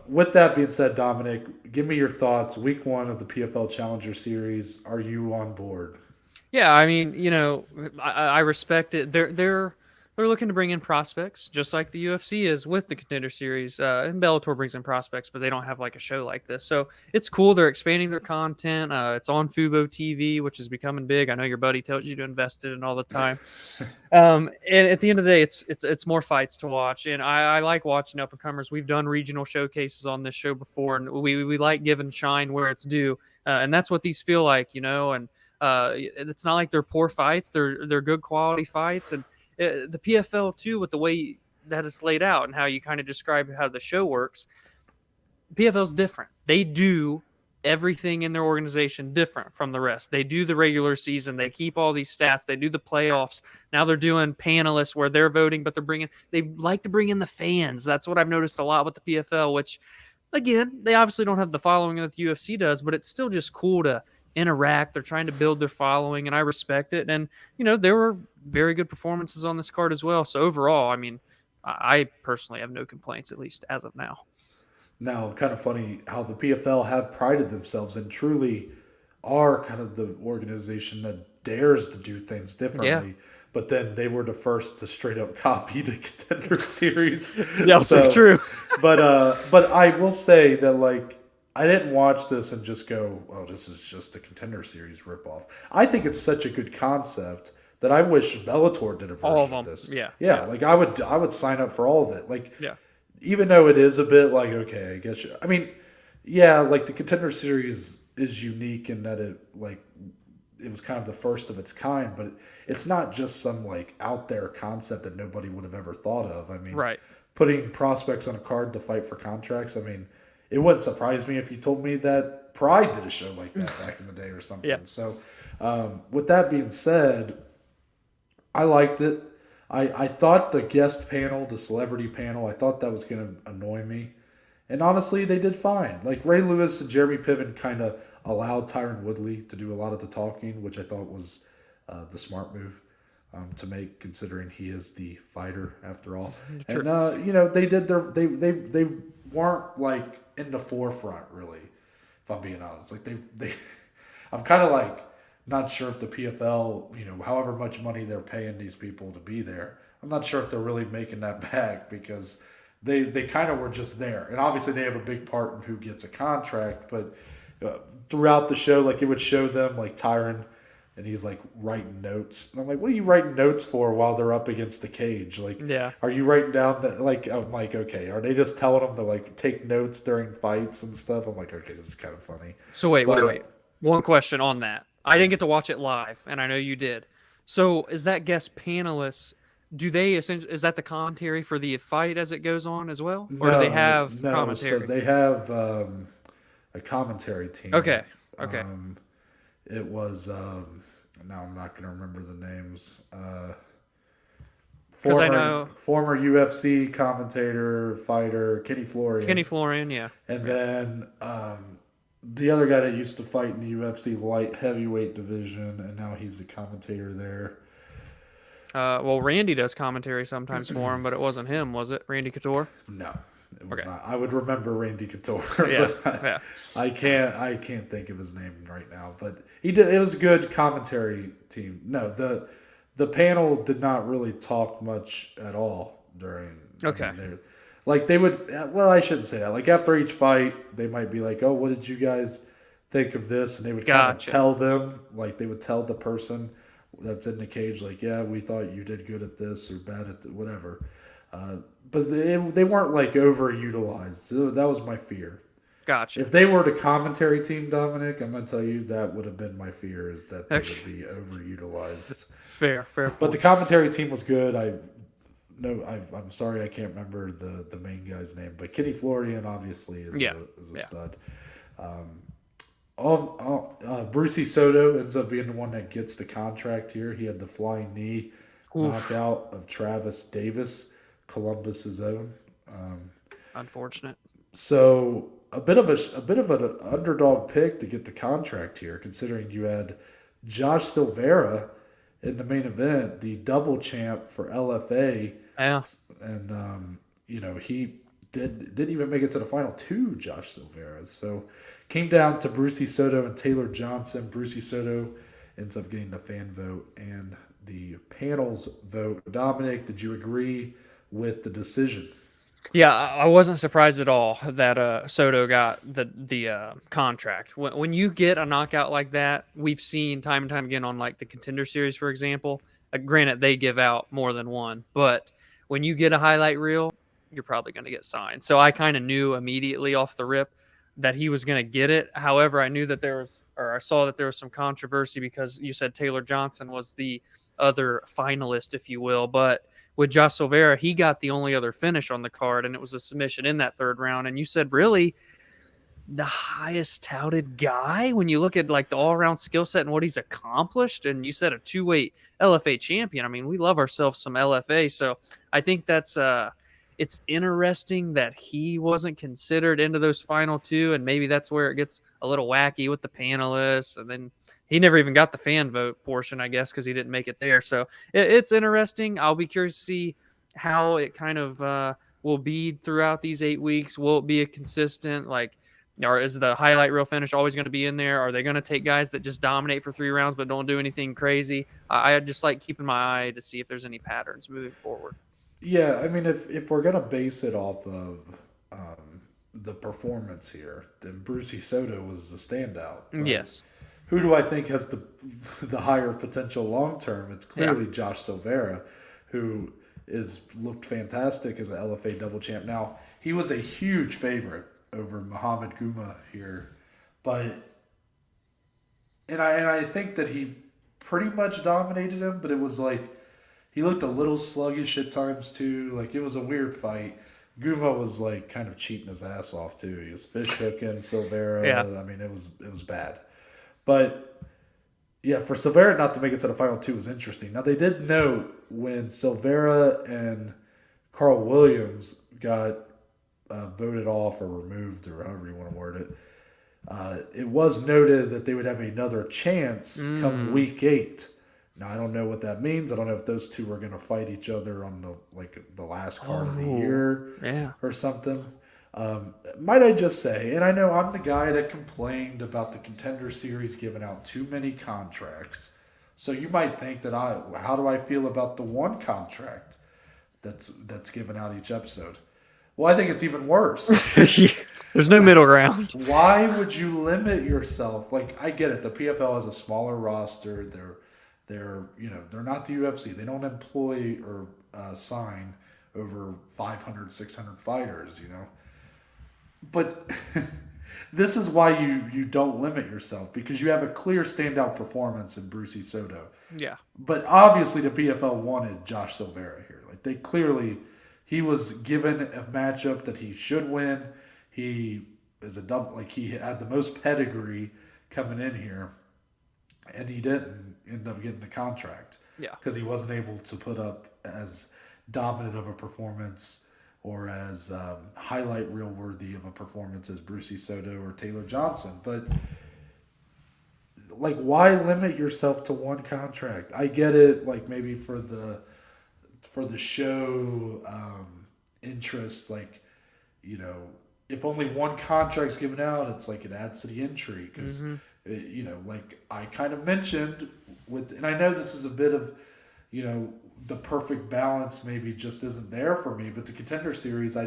With that being said, Dominic, give me your thoughts. Week 1 of the PFL Challenger Series. Are you on board? Yeah, I mean, I respect it. They're looking to bring in prospects, just like the UFC is with the Contender Series. And Bellator brings in prospects, but they don't have like a show like this. So it's cool. They're expanding their content. It's on Fubo TV, which is becoming big. I know your buddy tells you to invest in it all the time. And at the end of the day, it's more fights to watch, and I like watching up and comers. We've done regional showcases on this show before, and we like giving shine where it's due, and that's what these feel like, And it's not like they're poor fights; they're good quality fights, and the PFL too, with the way that it's laid out and how you kind of describe how the show works. PFL's different. They do everything in their organization different from the rest. They do the regular season. They keep all these stats. They do the playoffs. Now they're doing panelists where they're voting, but they like to bring in the fans. That's what I've noticed a lot with the PFL, which again, they obviously don't have the following that the UFC does, but it's still just cool to interact. They're trying to build their following, and I respect it. And, there were very good performances on this card as well. So overall, I mean, I personally have no complaints, at least as of now. Now, kind of funny how the PFL have prided themselves and truly are kind of the organization that dares to do things differently. Yeah. But then they were the first to straight up copy the Contender Series. That's so true. but I will say that, like, I didn't watch this and just go, "Oh, this is just a Contender Series ripoff." I think it's such a good concept that I wish Bellator did a version of this. Yeah. Like I would sign up for all of it. Like, yeah. Even though it is a bit like, okay, I guess I mean, yeah, like the Contender Series is unique in that it was kind of the first of its kind, but it's not just some like out there concept that nobody would have ever thought of. I mean, Right. putting prospects on a card to fight for contracts. I mean, it wouldn't surprise me if you told me that Pride did a show like that back in the day or something. Yeah. So, with that being said, I liked it. I thought the guest panel, the celebrity panel, I thought that was going to annoy me. And honestly, they did fine. Like Ray Lewis and Jeremy Piven kind of allowed Tyron Woodley to do a lot of the talking, which I thought was the smart move to make, considering he is the fighter after all. True. And they did they weren't like in the forefront really. If I'm being honest, like they I'm kind of like not sure if the PFL, however much money they're paying these people to be there, I'm not sure if they're really making that back because they kind of were just there. And obviously they have a big part in who gets a contract, but throughout the show, like it would show them like Tyron and he's like writing notes. And I'm like, what are you writing notes for while they're up against the cage? Like, Yeah. Are you writing down that, like, I'm like, okay, are they just telling them to like take notes during fights and stuff? I'm like, okay, this is kind of funny. So wait. One question on that. I didn't get to watch it live, and I know you did. So is that guest panelists? Do they essentially, is that the commentary for the fight as it goes on as well, or do they have commentary? So they have a commentary team. Okay. It was now I'm not going to remember the names. Because I know former UFC commentator, fighter Kenny Florian. Yeah. And then the other guy that used to fight in the UFC light heavyweight division, and now he's the commentator there. Well, Randy does commentary sometimes for him, but it wasn't him, was it? Randy Couture? No, it was not. I would remember Randy Couture. Yeah. I can't think of his name right now, but he did. It was a good commentary team. No, the panel did not really talk much at all during. Okay. I mean, they would. Well, I shouldn't say that. Like after each fight, they might be like, "Oh, what did you guys think of this?" And they would kind of tell them, like they would tell the person that's in the cage, like, "Yeah, we thought you did good at this or bad at whatever." But they weren't like overutilized. So that was my fear. Gotcha. If they were the commentary team, Dominic, I'm gonna tell you that would have been my fear, is that they would be overutilized. Fair. But the commentary team was good. I'm sorry I can't remember the main guy's name, but Kenny Florian obviously is a stud. Brucey Soto ends up being the one that gets the contract here. He had the flying knee knockout of Travis Davis, Columbus's own. Unfortunate. So a bit of an underdog pick to get the contract here, considering you had Josh Silveira in the main event, the double champ for LFA. Yeah. And he didn't even make it to the final two, Josh Silveira. So came down to Brucey Soto and Taylor Johnson. Brucey Soto ends up getting the fan vote and the panel's vote. Dominic, did you agree with the decision? Yeah, I wasn't surprised at all that Soto got the contract. When you get a knockout like that, we've seen time and time again on like the Contender Series, for example. Granted, they give out more than one, but when you get a highlight reel, you're probably going to get signed. So I kind of knew immediately off the rip that he was going to get it. However, I knew that I saw that there was some controversy because you said Taylor Johnson was the other finalist, if you will, but with Josh Silveira, he got the only other finish on the card, and it was a submission in that third round. And you said, really, the highest touted guy when you look at like the all-around skill set and what he's accomplished, and you said a two-weight LFA champion. I mean, we love ourselves some LFA, so I think that's it's interesting that he wasn't considered into those final two, and maybe that's where it gets a little wacky with the panelists, and then he never even got the fan vote portion, I guess, because he didn't make it there. So it's interesting. I'll be curious to see how it kind of will be throughout these 8 weeks. Will it be a consistent, like, or is the highlight reel finish always going to be in there? Are they going to take guys that just dominate for 3 rounds but don't do anything crazy? I just like keeping my eye to see if there's any patterns moving forward. Yeah, I mean, if we're gonna base it off of the performance here, then Brucey Soto was the standout. But Yes. who do I think has the higher potential long term? It's clearly Josh Silveira, who is looked fantastic as an LFA double champ. Now, he was a huge favorite over Muhammad Guma here, but I think that he pretty much dominated him, but it was like he looked a little sluggish at times too. Like, it was a weird fight. Guma was like kind of cheating his ass off too. He was fish hooking Silveira. Yeah. I mean, it was bad. But yeah, for Silveira not to make it to the final two was interesting. Now, they did note when Silveira and Carl Williams got voted off or removed, or however you want to word it, it was noted that they would have another chance come week 8. Now, I don't know what that means. I don't know if those two are going to fight each other on the last card of the year or something. Might I just say, and I know I'm the guy that complained about the Contender Series giving out too many contracts. So you might think that how do I feel about the one contract that's given out each episode? Well, I think it's even worse. There's no middle ground. Why would you limit yourself? Like, I get it. The PFL has a smaller roster. They're not the UFC. They don't employ or sign over 500, 600 fighters, But this is why you don't limit yourself, because you have a clear standout performance in Brucey Soto. Yeah. But obviously the PFL wanted Josh Silveira here. Like, he was given a matchup that he should win. He is he had the most pedigree coming in here, and he didn't end up getting the contract. Yeah. Because he wasn't able to put up as dominant of a performance or as highlight reel worthy of a performance as Brucey Soto or Taylor Johnson. But like, why limit yourself to one contract? I get it, like maybe for the show interest, like, if only one contract's given out, it's like it adds to the intrigue because like I kind of mentioned and I know this is a bit of the perfect balance maybe just isn't there for me, but the Contender Series, I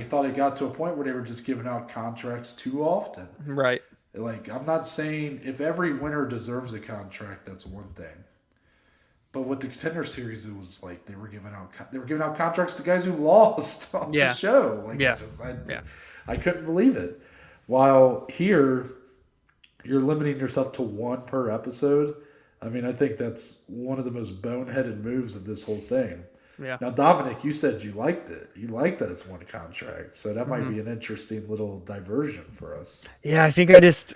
thought it got to a point where they were just giving out contracts too often. Right. Like, I'm not saying if every winner deserves a contract, that's one thing. But with the Contender Series, it was like they were giving out contracts to guys who lost on the show. Like, I couldn't believe it. While here, you're limiting yourself to one per episode. I mean, I think that's one of the most boneheaded moves of this whole thing. Yeah. Now, Dominic, you said you liked it. You like that it's one contract, so that might be an interesting little diversion for us. Yeah, I think I just.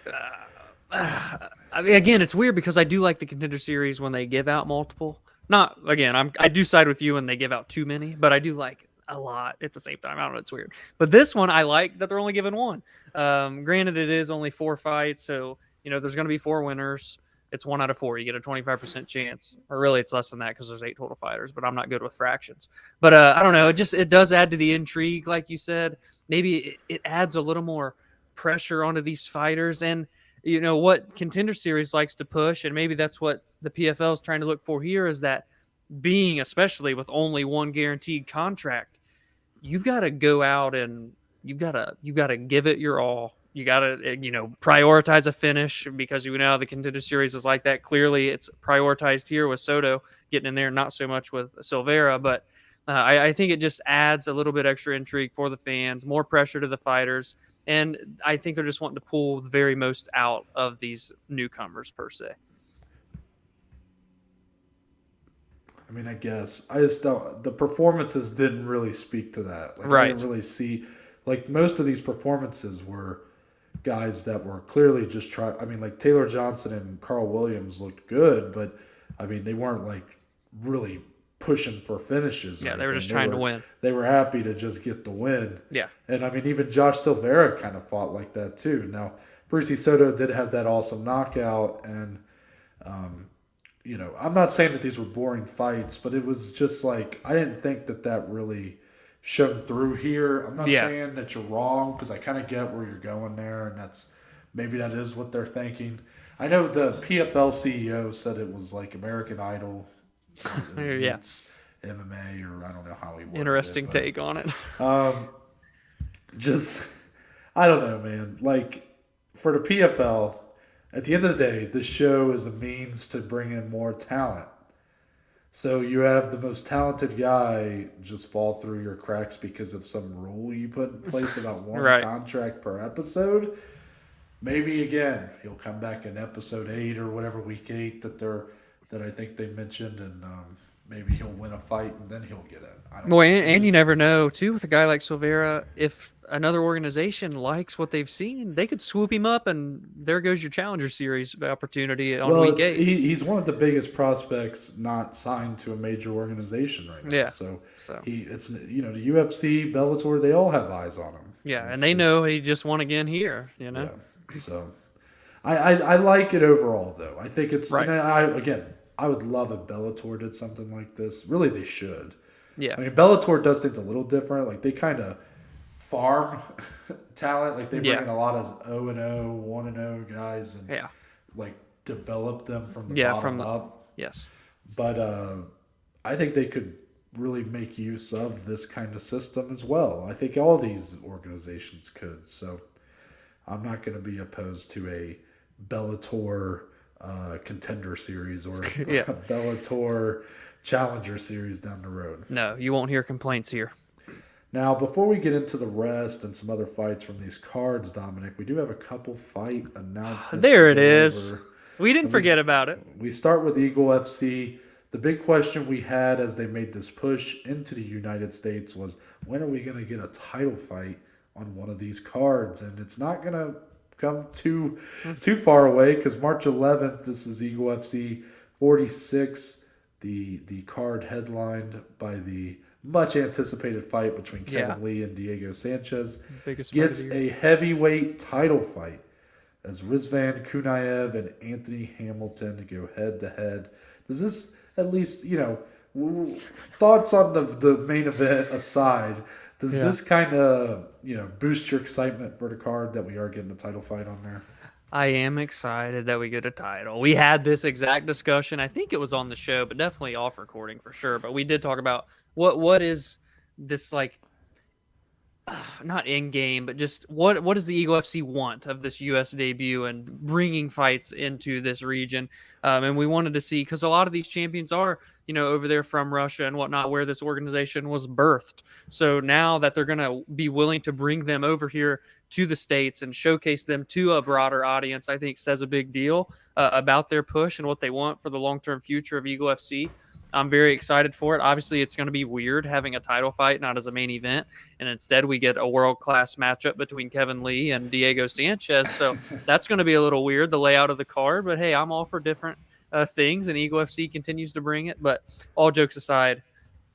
I mean, again, it's weird because I do like the Contender Series when they give out multiple. Not again, I do side with you when they give out too many, but I do like a lot at the same time. I don't know, it's weird. But this one, I like that they're only giving one. Granted, it is only 4 fights, so there's going to be 4 winners. It's 1 out of 4. You get a 25% chance, or really, it's less than that because there's 8 total fighters. But I'm not good with fractions. But I don't know. It does add to the intrigue, like you said. Maybe it adds a little more pressure onto these fighters, and what Contender Series likes to push, and maybe that's what the PFL is trying to look for here, is that being, especially with only one guaranteed contract, you've got to go out and you've got to give it your all. You got to, prioritize a finish, because how the Contender Series is like that. Clearly, it's prioritized here with Soto getting in there, not so much with Silveira. But I think it just adds a little bit extra intrigue for the fans, more pressure to the fighters. And I think they're just wanting to pull the very most out of these newcomers, per se. I mean, I guess I just don't. The performances didn't really speak to that. Like, Right. I didn't really see, like, most of these performances were guys that were clearly just trying. I mean, like Taylor Johnson and Carl Williams looked good, but I mean, they weren't like really pushing for finishes. Yeah, they were just trying to win. They were happy to just get the win. Yeah. And I mean, even Josh Silveira kind of fought like that too. Now, Brucey Soto did have that awesome knockout, and I'm not saying that these were boring fights, but it was just like I didn't think that really shone through here. I'm not saying that you're wrong, because I kind of get where you're going there, and maybe that is what they're thinking. I know the PFL CEO said it was like American Idol. Yeah. It's MMA, or I don't know how he worded Interesting it, but, take on it. just I don't know, man. Like, for the PFL, at the end of the day, this show is a means to bring in more talent. So you have the most talented guy just fall through your cracks because of some rule you put in place about one Right. contract per episode. Maybe again he'll come back in episode 8 or whatever, week 8 that I think they mentioned, and maybe he'll win a fight and then he'll get in. I don't know. And you never know too with a guy like Silveira, if another organization likes what they've seen, they could swoop him up, and there goes your Challenger Series opportunity on week 8. He's one of the biggest prospects not signed to a major organization right now. Yeah. So it's the UFC, Bellator, they all have eyes on him. Yeah, and they know he just won again here. Yeah. So I like it overall, though. I think it's right. And I would love if Bellator did something like this. Really, they should. Yeah. I mean, Bellator does things a little different. Like, they kind of farm talent. Like, they bring in a lot of 0-0, 1-0 guys, and like develop them from the bottom up. Yes. But I think they could really make use of this kind of system as well. I think all these organizations could. So I'm not going to be opposed to a Bellator Contender Series or Bellator Challenger Series down the road. No, you won't hear complaints here. Now, before we get into the rest and some other fights from these cards, Dominic, we do have a couple fight announcements. There it is. We didn't forget about it. We start with Eagle FC. The big question we had as they made this push into the United States was, when are we going to get a title fight on one of these cards? And it's not going to come too far away, because March 11th, this is Eagle FC 46, the card headlined by the much anticipated fight between Kevin Lee and Diego Sanchez. Gets a heavyweight title fight as Rizvan Kunaev and Anthony Hamilton go head to head. Does this, at least, thoughts on the main event aside, does this kind of, boost your excitement for the card that we are getting a title fight on there? I am excited that we get a title. We had this exact discussion. I think it was on the show, but definitely off recording for sure. But we did talk about what is this, like, not in game, but just what does the Eagle FC want of this U.S. debut and bringing fights into this region? And we wanted to see, because a lot of these champions are, over there from Russia and whatnot, where this organization was birthed. So now that they're going to be willing to bring them over here to the States and showcase them to a broader audience, I think says a big deal about their push and what they want for the long-term future of Eagle FC. I'm very excited for it. Obviously, it's going to be weird having a title fight not as a main event, and instead we get a world-class matchup between Kevin Lee and Diego Sanchez. So that's going to be a little weird, the layout of the card. But hey, I'm all for different things, and Eagle FC continues to bring it. But all jokes aside,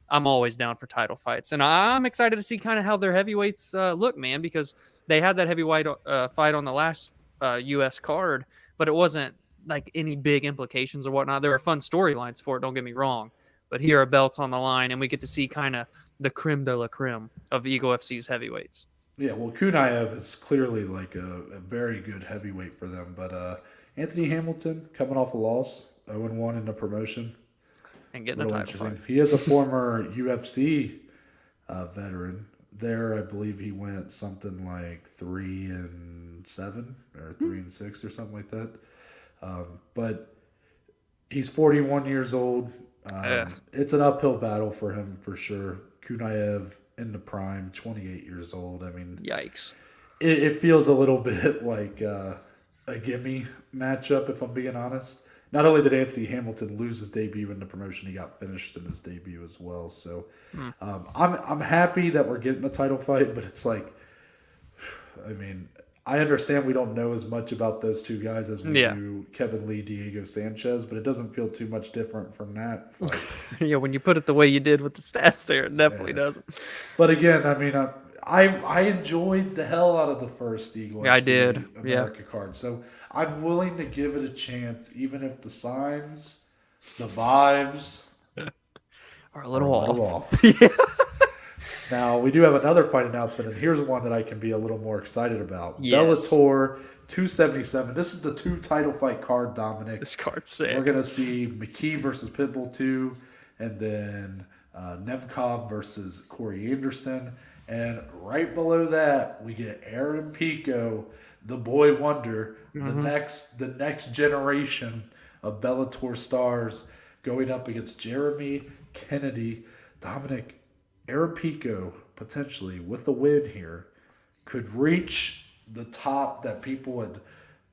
I'm always down for title fights, and I'm excited to see kind of how their heavyweights look, man, because they had that heavyweight fight on the last U.S. card, but it wasn't like any big implications or whatnot. There were fun storylines for it, don't get me wrong, but here are belts on the line, and we get to see kind of the creme de la creme of Eagle FC's heavyweights. Yeah, well, Kunaev is clearly like a very good heavyweight for them. But Anthony Hamilton, coming off a loss, 0-1 in the promotion. And A getting a little title interesting. fight. He is a former UFC veteran. There, I believe he went something like 3-7 or 3-6 or something like that. But he's 41 years old. Yeah. It's an uphill battle for him for sure. Kunaev in the prime, 28 years old. I mean, Yikes. it feels a little bit like a gimme matchup, if I'm being honest. Not only did Anthony Hamilton lose his debut in the promotion, he got finished in his debut as well. So I'm happy that we're getting a title fight, but it's like, I mean, I understand we don't know as much about those two guys as we do Kevin Lee, Diego Sanchez, but it doesn't feel too much different from that fight. Yeah, when you put it the way you did with the stats there, it definitely doesn't. But again, I mean, I enjoyed the hell out of the first Eagle Yeah, I FC did. America card. So I'm willing to give it a chance, even if the signs, the vibes Are a little off. Now, we do have another fight announcement, and here's one that I can be a little more excited about. Yes. Bellator 277. This is the 2 title fight card, Dominic. This card's sick. We're going to see McKee versus Pitbull 2, and then Nemkov versus Corey Anderson. And right below that, we get Aaron Pico, the boy wonder, the next generation of Bellator stars, going up against Jeremy Kennedy. Dominic, Aaron Pico, potentially, with a win here, could reach the top that people had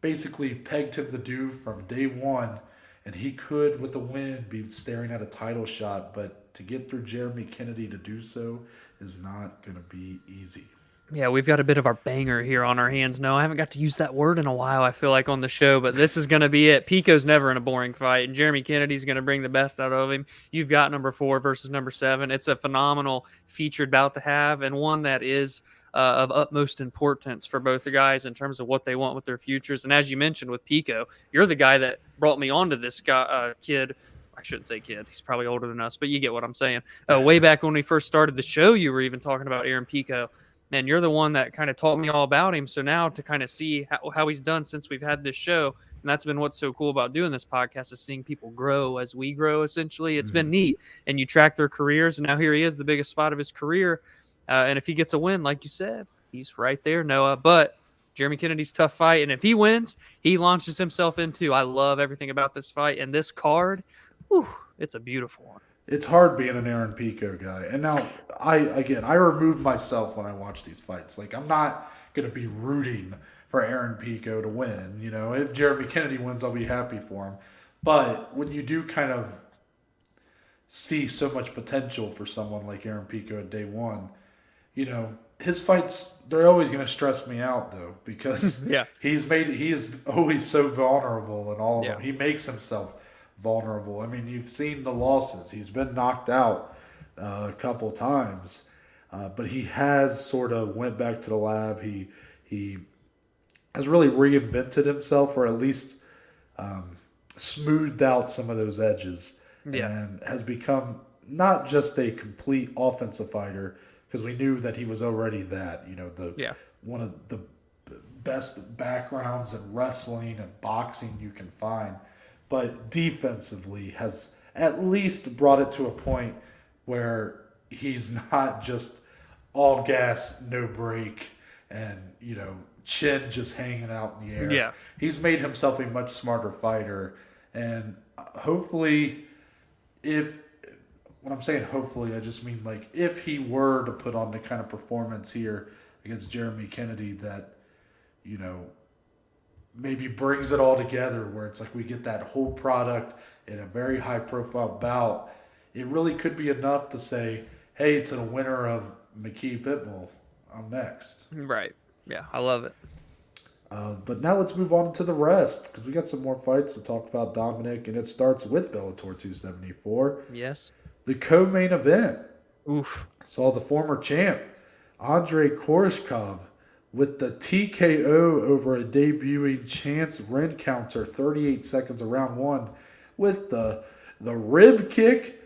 basically pegged him to do from day one. And he could, with a win, be staring at a title shot. But to get through Jeremy Kennedy to do so is not going to be easy. Yeah, we've got a bit of our banger here on our hands. No, I haven't got to use that word in a while, I feel like, on the show, but this is going to be it. Pico's never in a boring fight, and Jeremy Kennedy's going to bring the best out of him. You've got number 4 versus number 7. It's a phenomenal featured bout to have, and one that is of utmost importance for both the guys in terms of what they want with their futures. And as you mentioned with Pico, you're the guy that brought me onto this guy, kid. I shouldn't say kid. He's probably older than us, but you get what I'm saying. Way back when we first started the show, you were even talking about Aaron Pico. And you're the one that kind of taught me all about him. So now to kind of see how he's done since we've had this show, and that's been what's so cool about doing this podcast, is seeing people grow as we grow, essentially. It's been neat. And you track their careers, and now here he is, the biggest spot of his career. And if he gets a win, like you said, he's right there, Noah. But Jeremy Kennedy's tough fight, and if he wins, he launches himself into, I love everything about this fight. And this card, whew, it's a beautiful one. It's hard being an Aaron Pico guy. And now, I remove myself when I watch these fights. Like, I'm not going to be rooting for Aaron Pico to win. You know, if Jeremy Kennedy wins, I'll be happy for him. But when you do kind of see so much potential for someone like Aaron Pico at day one, you know, his fights, they're always going to stress me out, though, because he is always so vulnerable in all of them. He makes himself vulnerable. I mean, you've seen the losses. He's been knocked out a couple times, but he has sort of went back to the lab. He has really reinvented himself, or at least smoothed out some of those edges, and has become not just a complete offensive fighter, because we knew that he was already that. You know, one of the best backgrounds in wrestling and boxing you can find. But defensively has at least brought it to a point where he's not just all gas, no break, and, you know, chin just hanging out in the air. Yeah. He's made himself a much smarter fighter. And hopefully, when I'm saying hopefully, I just mean like if he were to put on the kind of performance here against Jeremy Kennedy that, you know, maybe brings it all together, where it's like we get that whole product in a very high-profile bout, it really could be enough to say, hey, to the winner of McKee Pitbull, I'm next. Right. Yeah, I love it. But now let's move on to the rest, because we got some more fights to talk about, Dominic, and it starts with Bellator 274. Yes. The co-main event. Oof. Saw the former champ, Andrei Koreshkov, with the TKO over a debuting Chance Rencounter, 38 seconds of round 1, with the rib kick.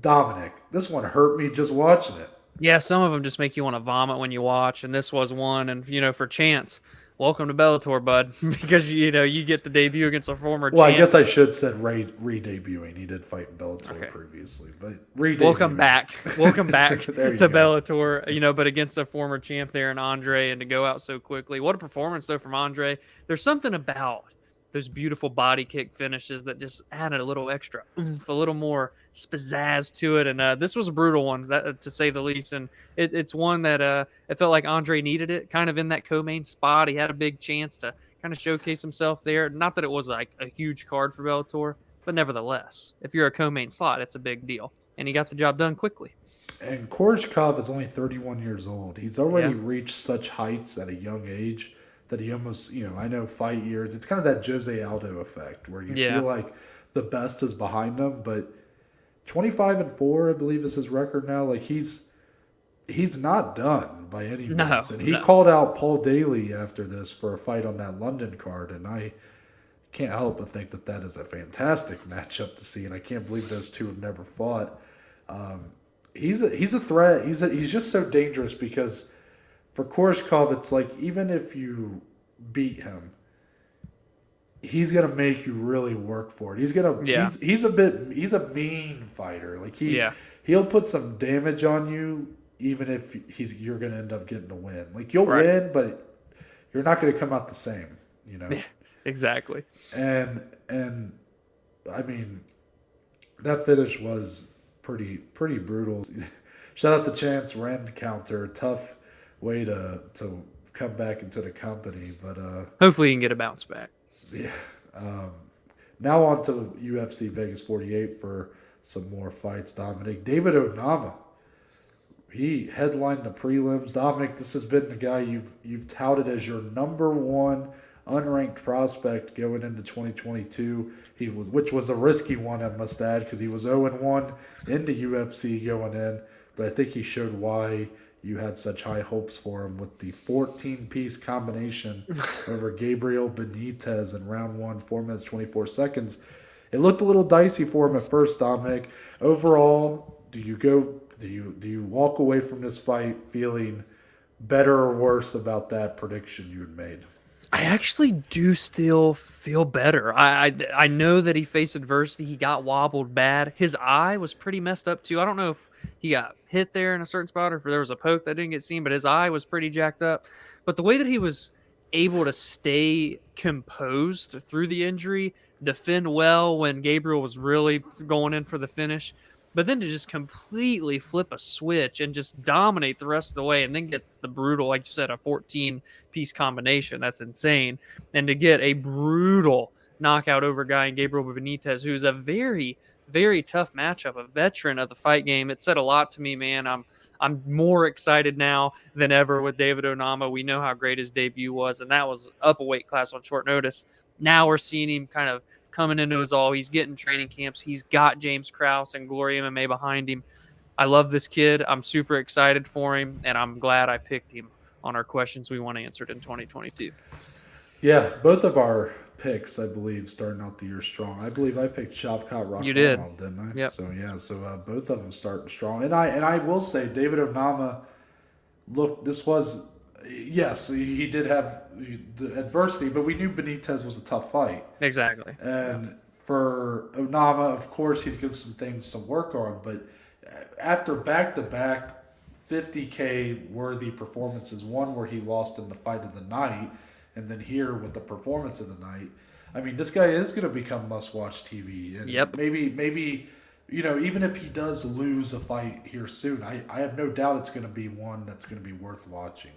Dominic, this one hurt me just watching it. Yeah, some of them just make you want to vomit when you watch, and this was one. And for Chance, welcome to Bellator, bud, because you get the debut against a former Well, I champ. guess I should said re-debuting. He did fight in Bellator previously, but re-debuting. Welcome back to go. Bellator. But against a former champ there in Andre, and to go out so quickly. What a performance though from Andre. There's something about those beautiful body kick finishes that just added a little extra oomph, a little more pizzazz to it. And this was a brutal one, to say the least. And it's one that it felt like Andre needed it, kind of in that co-main spot. He had a big chance to kind of showcase himself there. Not that it was like a huge card for Bellator, but nevertheless, if you're a co-main slot, it's a big deal. And he got the job done quickly. And Koreshkov is only 31 years old. He's already reached such heights at a young age that he almost, I know fight years, it's kind of that Jose Aldo effect where you feel like the best is behind him, but 25-4, I believe is his record now. Like he's not done by any means. And he called out Paul Daly after this for a fight on that London card, and I can't help but think that is a fantastic matchup to see, and I can't believe those two have never fought. He's a threat. He's just so dangerous because for Koreshkov, it's like even if you beat him, he's gonna make you really work for it. He's a mean fighter. Like he'll put some damage on you even if you're gonna end up getting a win. Like you'll win, but you're not gonna come out the same. Exactly. And I mean that finish was pretty brutal. Shout out to Chance Ren counter. Tough way to come back into the company, but hopefully you can get a bounce back. Yeah. Now on to UFC Vegas 48 for some more fights. Dominic, David Onama, he headlined the prelims. Dominic, this has been the guy you've touted as your number one unranked prospect going into 2022. Which was a risky one, I must add, because he was 0-1 in the UFC going in. But I think he showed why you had such high hopes for him with the 14-piece combination over Gabriel Benitez in round 1, 4 minutes 24 seconds. It looked a little dicey for him at first, Dominic. Overall, do you walk away from this fight feeling better or worse about that prediction you had made? I actually do still feel better. I know that he faced adversity. He got wobbled bad. His eye was pretty messed up too. I don't know if he got hit there in a certain spot or if there was a poke that didn't get seen, but his eye was pretty jacked up. But the way that he was able to stay composed through the injury, defend well when Gabriel was really going in for the finish, but then to just completely flip a switch and just dominate the rest of the way and then get the brutal, like you said, a 14-piece combination. That's insane. And to get a brutal knockout over guy in Gabriel Benitez, who's a very, very tough matchup, a veteran of the fight game. It said a lot to me, man. I'm more excited now than ever with David Onama. We know how great his debut was, and that was up a weight class on short notice. Now we're seeing him kind of coming into his all. He's getting training camps. He's got James Krause and Glory MMA behind him. I love this kid. I'm super excited for him, and I'm glad I picked him on our questions we want answered in 2022. Yeah, both of our picks, I believe, starting out the year strong. I believe I picked Shavkat Rakhmonov, you did, didn't I? Yep. So both of them starting strong. And I will say, David Onama, look, this was, yes, he did have the adversity, but we knew Benitez was a tough fight. Exactly. And for Onama, of course, he's got some things to work on, but after back-to-back 50K worthy performances, one where he lost in the fight of the night, and then here with the performance of the night, I mean, this guy is going to become must-watch TV. And maybe even if he does lose a fight here soon, I have no doubt it's going to be one that's going to be worth watching.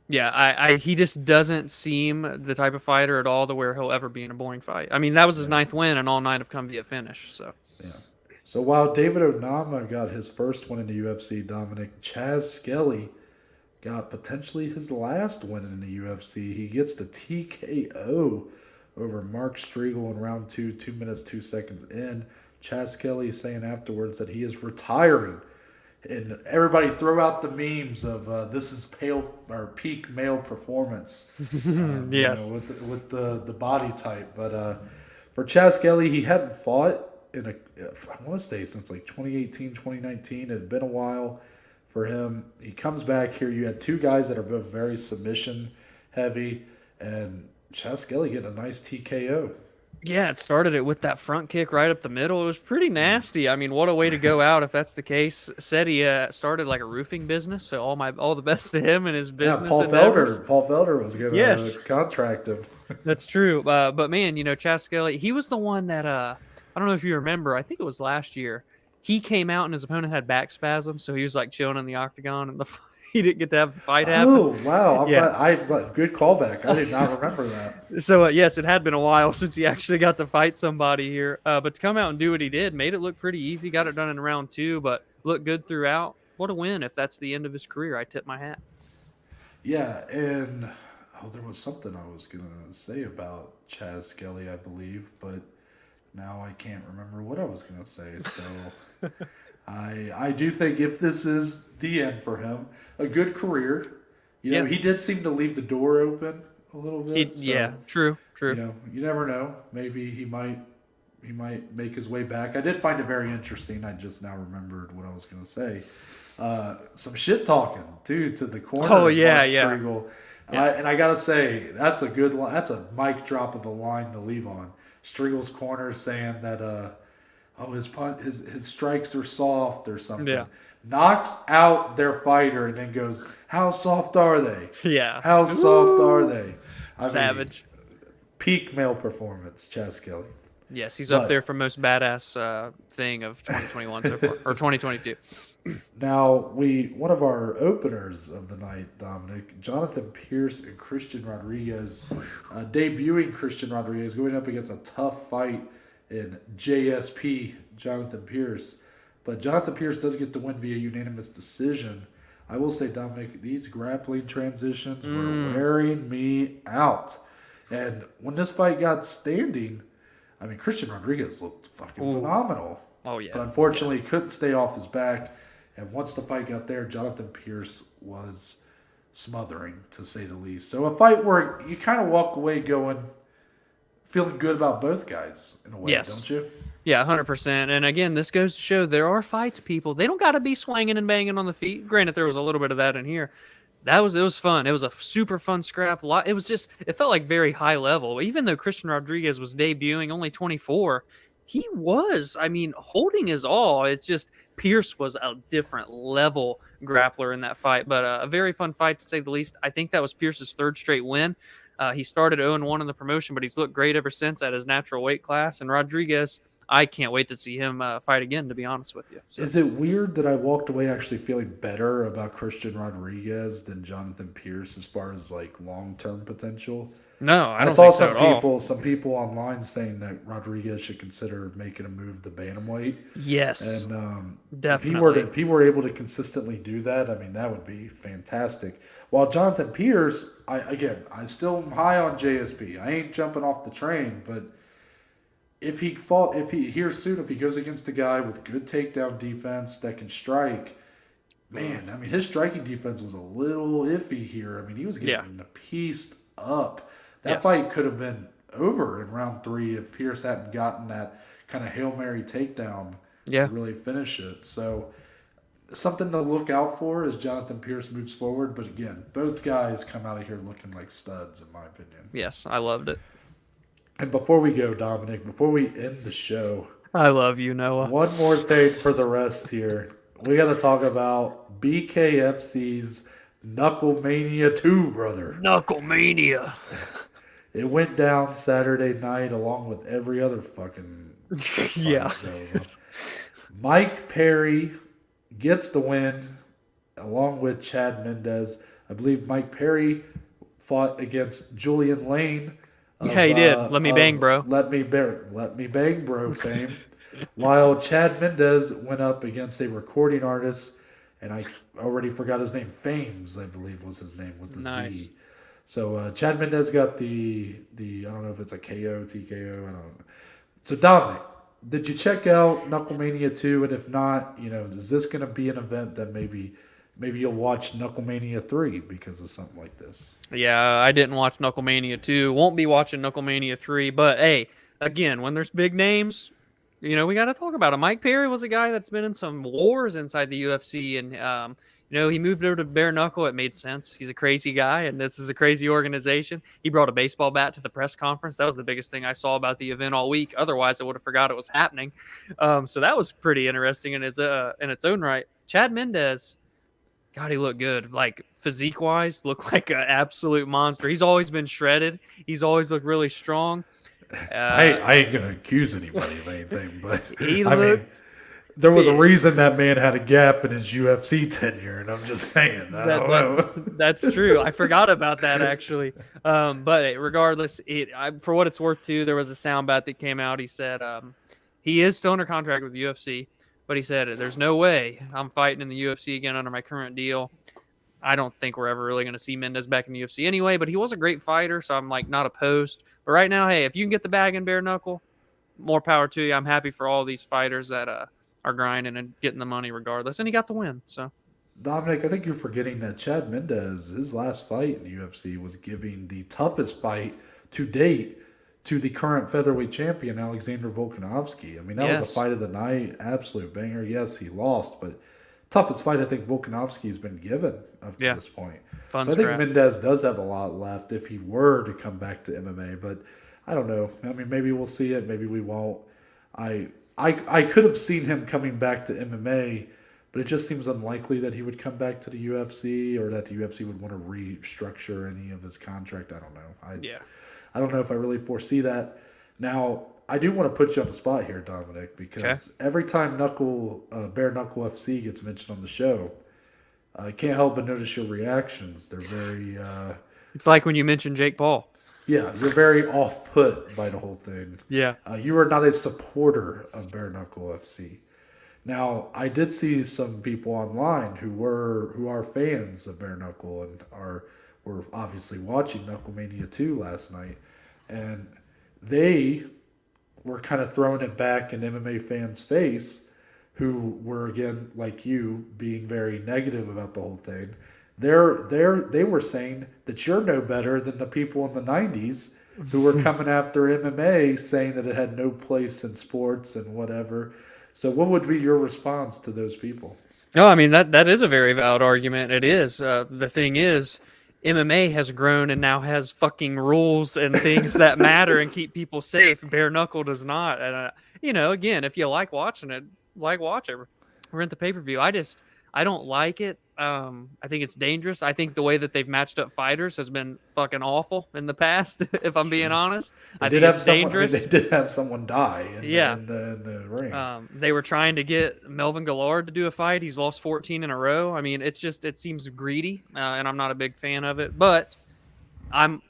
Yeah, he just doesn't seem the type of fighter at all to where he'll ever be in a boring fight. I mean, that was his ninth win, and all 9 have come via finish. So yeah. So while David Onama got his first win in the UFC, Dominic, Chaz Skelly got potentially his last win in the UFC. He gets the TKO over Mark Striegel in round 2, 2 minutes, 2 seconds in. Chaz Skelly is saying afterwards that he is retiring. And everybody throw out the memes of this is peak male performance. Yes. With the body type. But for Chaz Skelly, he hadn't fought I want to say since like 2018, 2019. It had been a while for him. He comes back here. You had two guys that are both very submission heavy, and Chad Skelly getting a nice TKO. Yeah, it started it with that front kick right up the middle. It was pretty nasty. I mean, what a way to go out if that's the case. Said he started like a roofing business, so all the best to him and his business endeavors. Paul Felder was going to contract him. That's true. But man, Chad Skelly, he was the one that I don't know if you remember. I think it was last year. He came out and his opponent had back spasms, so he was like chilling in the octagon, and he didn't get to have the fight happen. Oh wow! Good callback. I did not remember that. So yes, it had been a while since he actually got to fight somebody here. But to come out and do what he did, made it look pretty easy. Got it done in round 2, but looked good throughout. What a win! If that's the end of his career, I tip my hat. Yeah, and there was something I was gonna say about Chad Skelly, I believe, but now I can't remember what I was gonna say. So. I do think if this is the end for him, a good career. He did seem to leave the door open a little bit. True. You never know. Maybe he might make his way back. I did find it very interesting. I just now remembered what I was going to say. Some shit talking too to the corner. Oh yeah. Striegel. And I gotta say that's a good line. That's a mic drop of a line to leave on. Striegel's corner saying that. His strikes are soft or something. Yeah. Knocks out their fighter and then goes, how soft are they? Yeah. How soft are they? Savage. Peak male performance, Chad Skelly. Yes, he's up there for most badass thing of 2021 so far, or 2022. Now, one of our openers of the night, Dominic, Jonathan Pierce and Christian Rodriguez, debuting Christian Rodriguez, going up against a tough fight in JSP, Jonathan Pierce. But Jonathan Pierce does get the win via unanimous decision. I will say, Dominic, these grappling transitions were wearing me out. And when this fight got standing, I mean, Christian Rodriguez looked fucking phenomenal. Oh, yeah. But unfortunately, he couldn't stay off his back. And once the fight got there, Jonathan Pierce was smothering, to say the least. So a fight where you kind of walk away feeling good about both guys in a way, don't you? Yeah, 100%. And again, this goes to show there are fights, people. They don't got to be swinging and banging on the feet. Granted, there was a little bit of that in here. It was fun. It was a super fun scrap. It felt like very high level. Even though Christian Rodriguez was debuting, only 24, he was, holding his all. It's just Pierce was a different level grappler in that fight. But a very fun fight, to say the least. I think that was Pierce's 3rd straight win. He started 0-1 in the promotion, but he's looked great ever since at his natural weight class. And Rodriguez, I can't wait to see him fight again, to be honest with you. So. Is it weird that I walked away actually feeling better about Christian Rodriguez than Jonathan Pierce as far as long-term potential? No, I don't think so at all. Some people online saying that Rodriguez should consider making a move to bantamweight. Yes, and definitely. If he were able to consistently do that, that would be fantastic. While Jonathan Pierce, I still am high on JSP. I ain't jumping off the train, but if he goes against a guy with good takedown defense that can strike, man, his striking defense was a little iffy here. He was getting pieced up. That fight could have been over in round 3 if Pierce hadn't gotten that kind of Hail Mary takedown to really finish it. So something to look out for as Jonathan Pierce moves forward. But again, both guys come out of here looking like studs, in my opinion. Yes, I loved it. And before we go, Dominic, before we end the show, I love you, Noah. One more thing for the rest here. We got to talk about BKFC's Knucklemania 2, brother. Knucklemania. It went down Saturday night along with every other fucking yeah. Mike Perry gets the win along with Chad Mendez. I believe Mike Perry fought against Julian Lane. Yeah, he did. Let me bang, bro. Let me bang, bro fame. While Chad Mendez went up against a recording artist, and I already forgot his name. Fames, I believe, was his name with the Z. So Chad Mendez got the I don't know if it's a KO, TKO, I don't know. So Dominic, did you check out Knucklemania 2? And if not, is this going to be an event that maybe you'll watch Knucklemania 3 because of something like this? Yeah, I didn't watch Knucklemania 2. Won't be watching Knucklemania 3. But, hey, again, when there's big names, we got to talk about it. Mike Perry was a guy that's been in some wars inside the UFC, and He moved over to bare knuckle. It made sense. He's a crazy guy, and this is a crazy organization. He brought a baseball bat to the press conference. That was the biggest thing I saw about the event all week. Otherwise, I would have forgot it was happening. So that was pretty interesting in its own right. Chad Mendez, God, he looked good. Like physique wise, looked like an absolute monster. He's always been shredded. He's always looked really strong. I ain't gonna accuse anybody of anything, but He I mean, looked there was a big. reason that man had a gap in his UFC tenure, and I'm just saying. I don't know. That's true. I forgot about that actually. But regardless, for what it's worth, too, there was a soundbite that came out. He said he is still under contract with UFC, but he said there's no way I'm fighting in the UFC again under my current deal. I don't think we're ever really going to see Mendez back in the UFC anyway, but he was a great fighter, so I'm like not opposed. But right now, hey, if you can get the bag in bare knuckle, more power to you. I'm happy for all these fighters that are grinding and getting the money regardless, and he got the win. So Dominic, I think you're forgetting that Chad Mendez, his last fight in the UFC was giving the toughest fight to date to the current featherweight champion, Alexander Volkanovski. I mean, that was yes, the fight of the night. Absolute banger. Yes, he lost, but toughest fight I think Volkanovski's been given up to yeah, this point. fun So I think scrap. Mendez does have a lot left if he were to come back to MMA, but I don't know. I mean, maybe we'll see it, maybe we won't. I could have seen him coming back to MMA, but it just seems unlikely that he would come back to the UFC or that the UFC would want to restructure any of his contract. I don't know. Yeah. I don't know if I really foresee that. Now, I do want to put you on the spot here, Dominic, because every time Bare Knuckle FC gets mentioned on the show, I can't help but notice your reactions. They're very, It's like when you mentioned Jake Paul. yeah, you're very off-put by the whole thing. Yeah. You are not a supporter of Bare Knuckle FC. Now, I did see some people online who are fans of Bare Knuckle and were obviously watching Knucklemania 2 last night, and they were kind of throwing it back in MMA fans' face, who were again like you being very negative about the whole thing. They were saying that you're no better than the people in the '90s who were coming after MMA, saying that it had no place in sports and whatever. So, what would be your response to those people? No, I mean that is a very valid argument. It is. The thing is, MMA has grown and now has fucking rules and things that matter and keep people safe. Bare knuckle does not. And again, if you like watching it, watch it. Rent the pay-per-view. I don't like it. I think it's dangerous. I think the way that they've matched up fighters has been fucking awful in the past, if I'm being honest. I think it's dangerous. They did have someone die in the ring. They were trying to get Melvin Gillard to do a fight. He's lost 14 in a row. I mean, it seems greedy, and I'm not a big fan of it. But I'm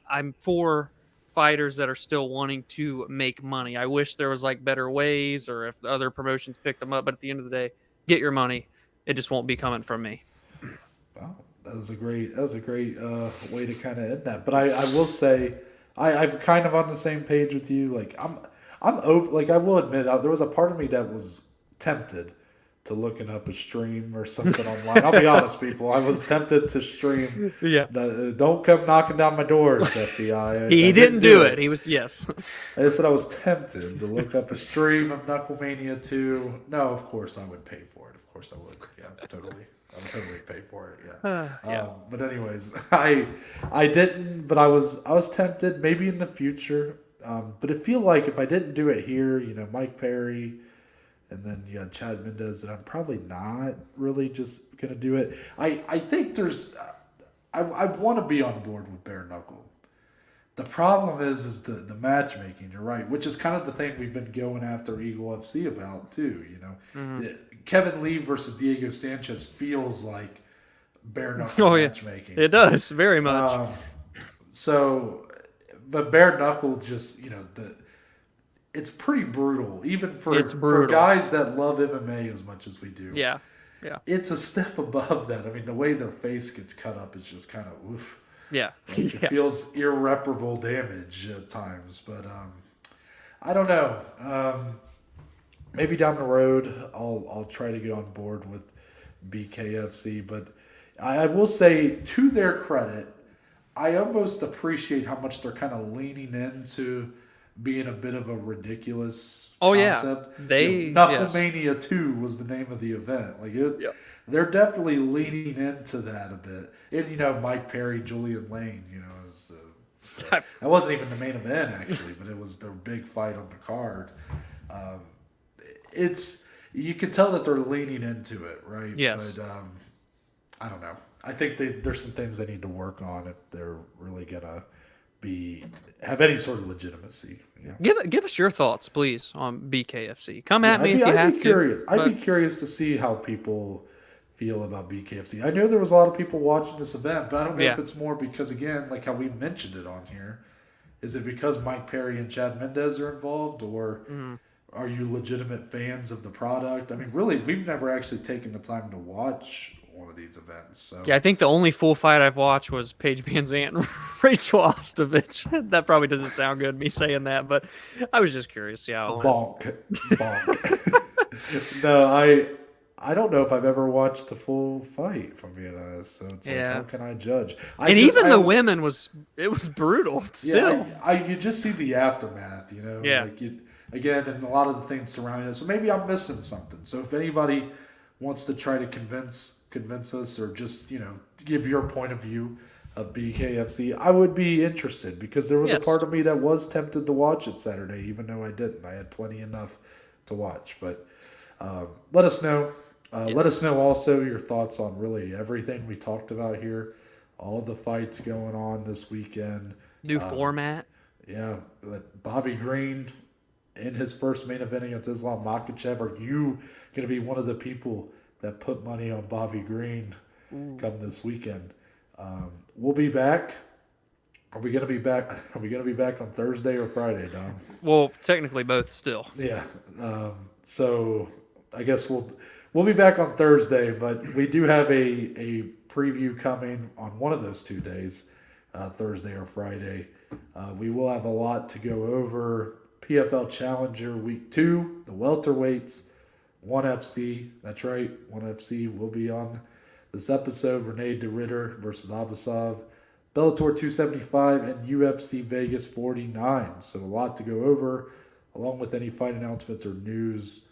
for fighters that are still wanting to make money. I wish there was like better ways, or if the other promotions picked them up. But at the end of the day, get your money. It just won't be coming from me. Wow, that was a great way to kind of end that. But I will say I'm kind of on the same page with you. Like I'm open. Like I will admit, there was a part of me that was tempted to looking up a stream or something online. I'll be honest, people. I was tempted to stream. Yeah. Don't come knocking down my doors, FBI. He didn't do it. He was, yes. I just said I was tempted to look up a stream of Knucklemania 2. No, of course I would pay for it. Of course I would. Yeah, totally. I would totally pay for it. Yeah. Yeah. But anyways, I didn't, but I was tempted. Maybe in the future. But I feel like if I didn't do it here, Mike Perry. And then you had Chad Mendez, and I'm probably not really just going to do it. I think there's... I want to be on board with Bare Knuckle. The problem is the matchmaking, you're right, which is kind of the thing we've been going after Eagle FC about, too, Mm-hmm. Kevin Lee versus Diego Sanchez feels like Bare Knuckle matchmaking. It does, very much. But Bare Knuckle just, it's pretty brutal, even for guys that love MMA as much as we do. Yeah, yeah. It's a step above that. I mean, the way their face gets cut up is just kind of oof. Yeah. Like it feels irreparable damage at times. But I don't know. Maybe down the road I'll try to get on board with BKFC. But I will say, to their credit, I almost appreciate how much they're kind of leaning into being a bit of a ridiculous concept. They Knucklemania 2 was the name of the event. Like they're definitely leaning into that a bit. And, Mike Perry, Julian Lane, is that wasn't even the main event, actually, but it was their big fight on the card. You can tell that they're leaning into it, right? Yes. But I don't know. I think there's some things they need to work on if they're really going to have any sort of legitimacy. Give us your thoughts, please, on BKFC. Come at me if you have to. Curious. I'd be curious to see how people feel about BKFC. I know there was a lot of people watching this event, but I don't know if it's more because, again, like how we mentioned it on here, is it because Mike Perry and Chad Mendez are involved, or are you legitimate fans of the product? I mean, really, we've never actually taken the time to watch one of these events. So yeah, I think the only full fight I've watched was Paige Van Zandt and Rachel Ostovich. That probably doesn't sound good, me saying that, but I was just curious. Yeah, bonk. No, I don't know if I've ever watched a full fight, if I'm being honest. So it's like, how can I judge? The women it was brutal. Still, you just see the aftermath. Yeah. Like again, and a lot of the things surrounding it. So maybe I'm missing something. So if anybody wants to try to convince us, or just give your point of view of BKFC, I would be interested, because there was a part of me that was tempted to watch it Saturday, even though I didn't. I had plenty enough to watch. But let us know. Let us know also your thoughts on really everything we talked about here, all the fights going on this weekend. New format. Yeah, Bobby Green in his first main event against Islam Makhachev. Are you going to be one of the people that put money on Bobby Green come this weekend? We'll be back. Are we going to be back? Are we going to be back on Thursday or Friday, Dom? Well, technically both still. Yeah. So I guess we'll be back on Thursday, but we do have a preview coming on one of those 2 days, Thursday or Friday. We will have a lot to go over. PFL Challenger Week 2, the welterweights, 1FC. That's right, 1FC will be on this episode. Renee DeRitter versus Abasov. Bellator 275 and UFC Vegas 49. So a lot to go over, along with any fight announcements or news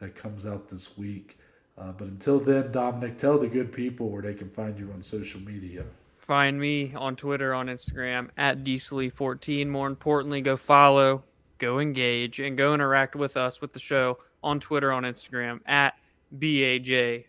that comes out this week. But until then, Dominic, tell the good people where they can find you on social media. Find me on Twitter, on Instagram, @Diesely14. More importantly, go follow, go engage, and go interact with us, with the show, on Twitter, on Instagram, @BAJ_MMA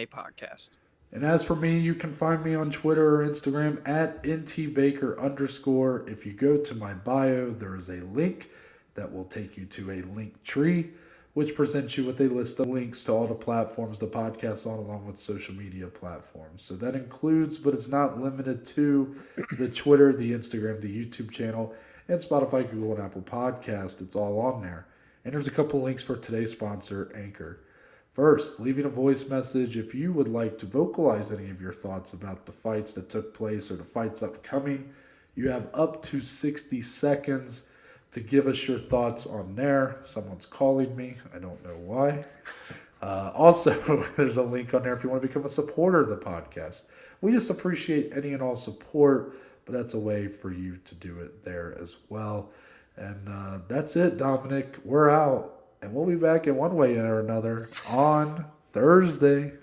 podcast. And as for me, you can find me on Twitter or Instagram @NTBaker_. If you go to my bio, there is a link that will take you to a link tree, which presents you with a list of links to all the platforms the podcast is on, along with social media platforms. So that includes, but it's not limited to, the Twitter, the Instagram, the YouTube channel, and Spotify, Google, and Apple Podcast. It's all on there. And there's a couple links for today's sponsor, Anchor. First, leaving a voice message if you would like to vocalize any of your thoughts about the fights that took place or the fights upcoming. You have up to 60 seconds to give us your thoughts on there. Someone's calling me. I don't know why. Also, there's a link on there if you want to become a supporter of the podcast. We just appreciate any and all support, but that's a way for you to do it there as well. And that's it, Dominic. We're out. And we'll be back in one way or another on Thursday.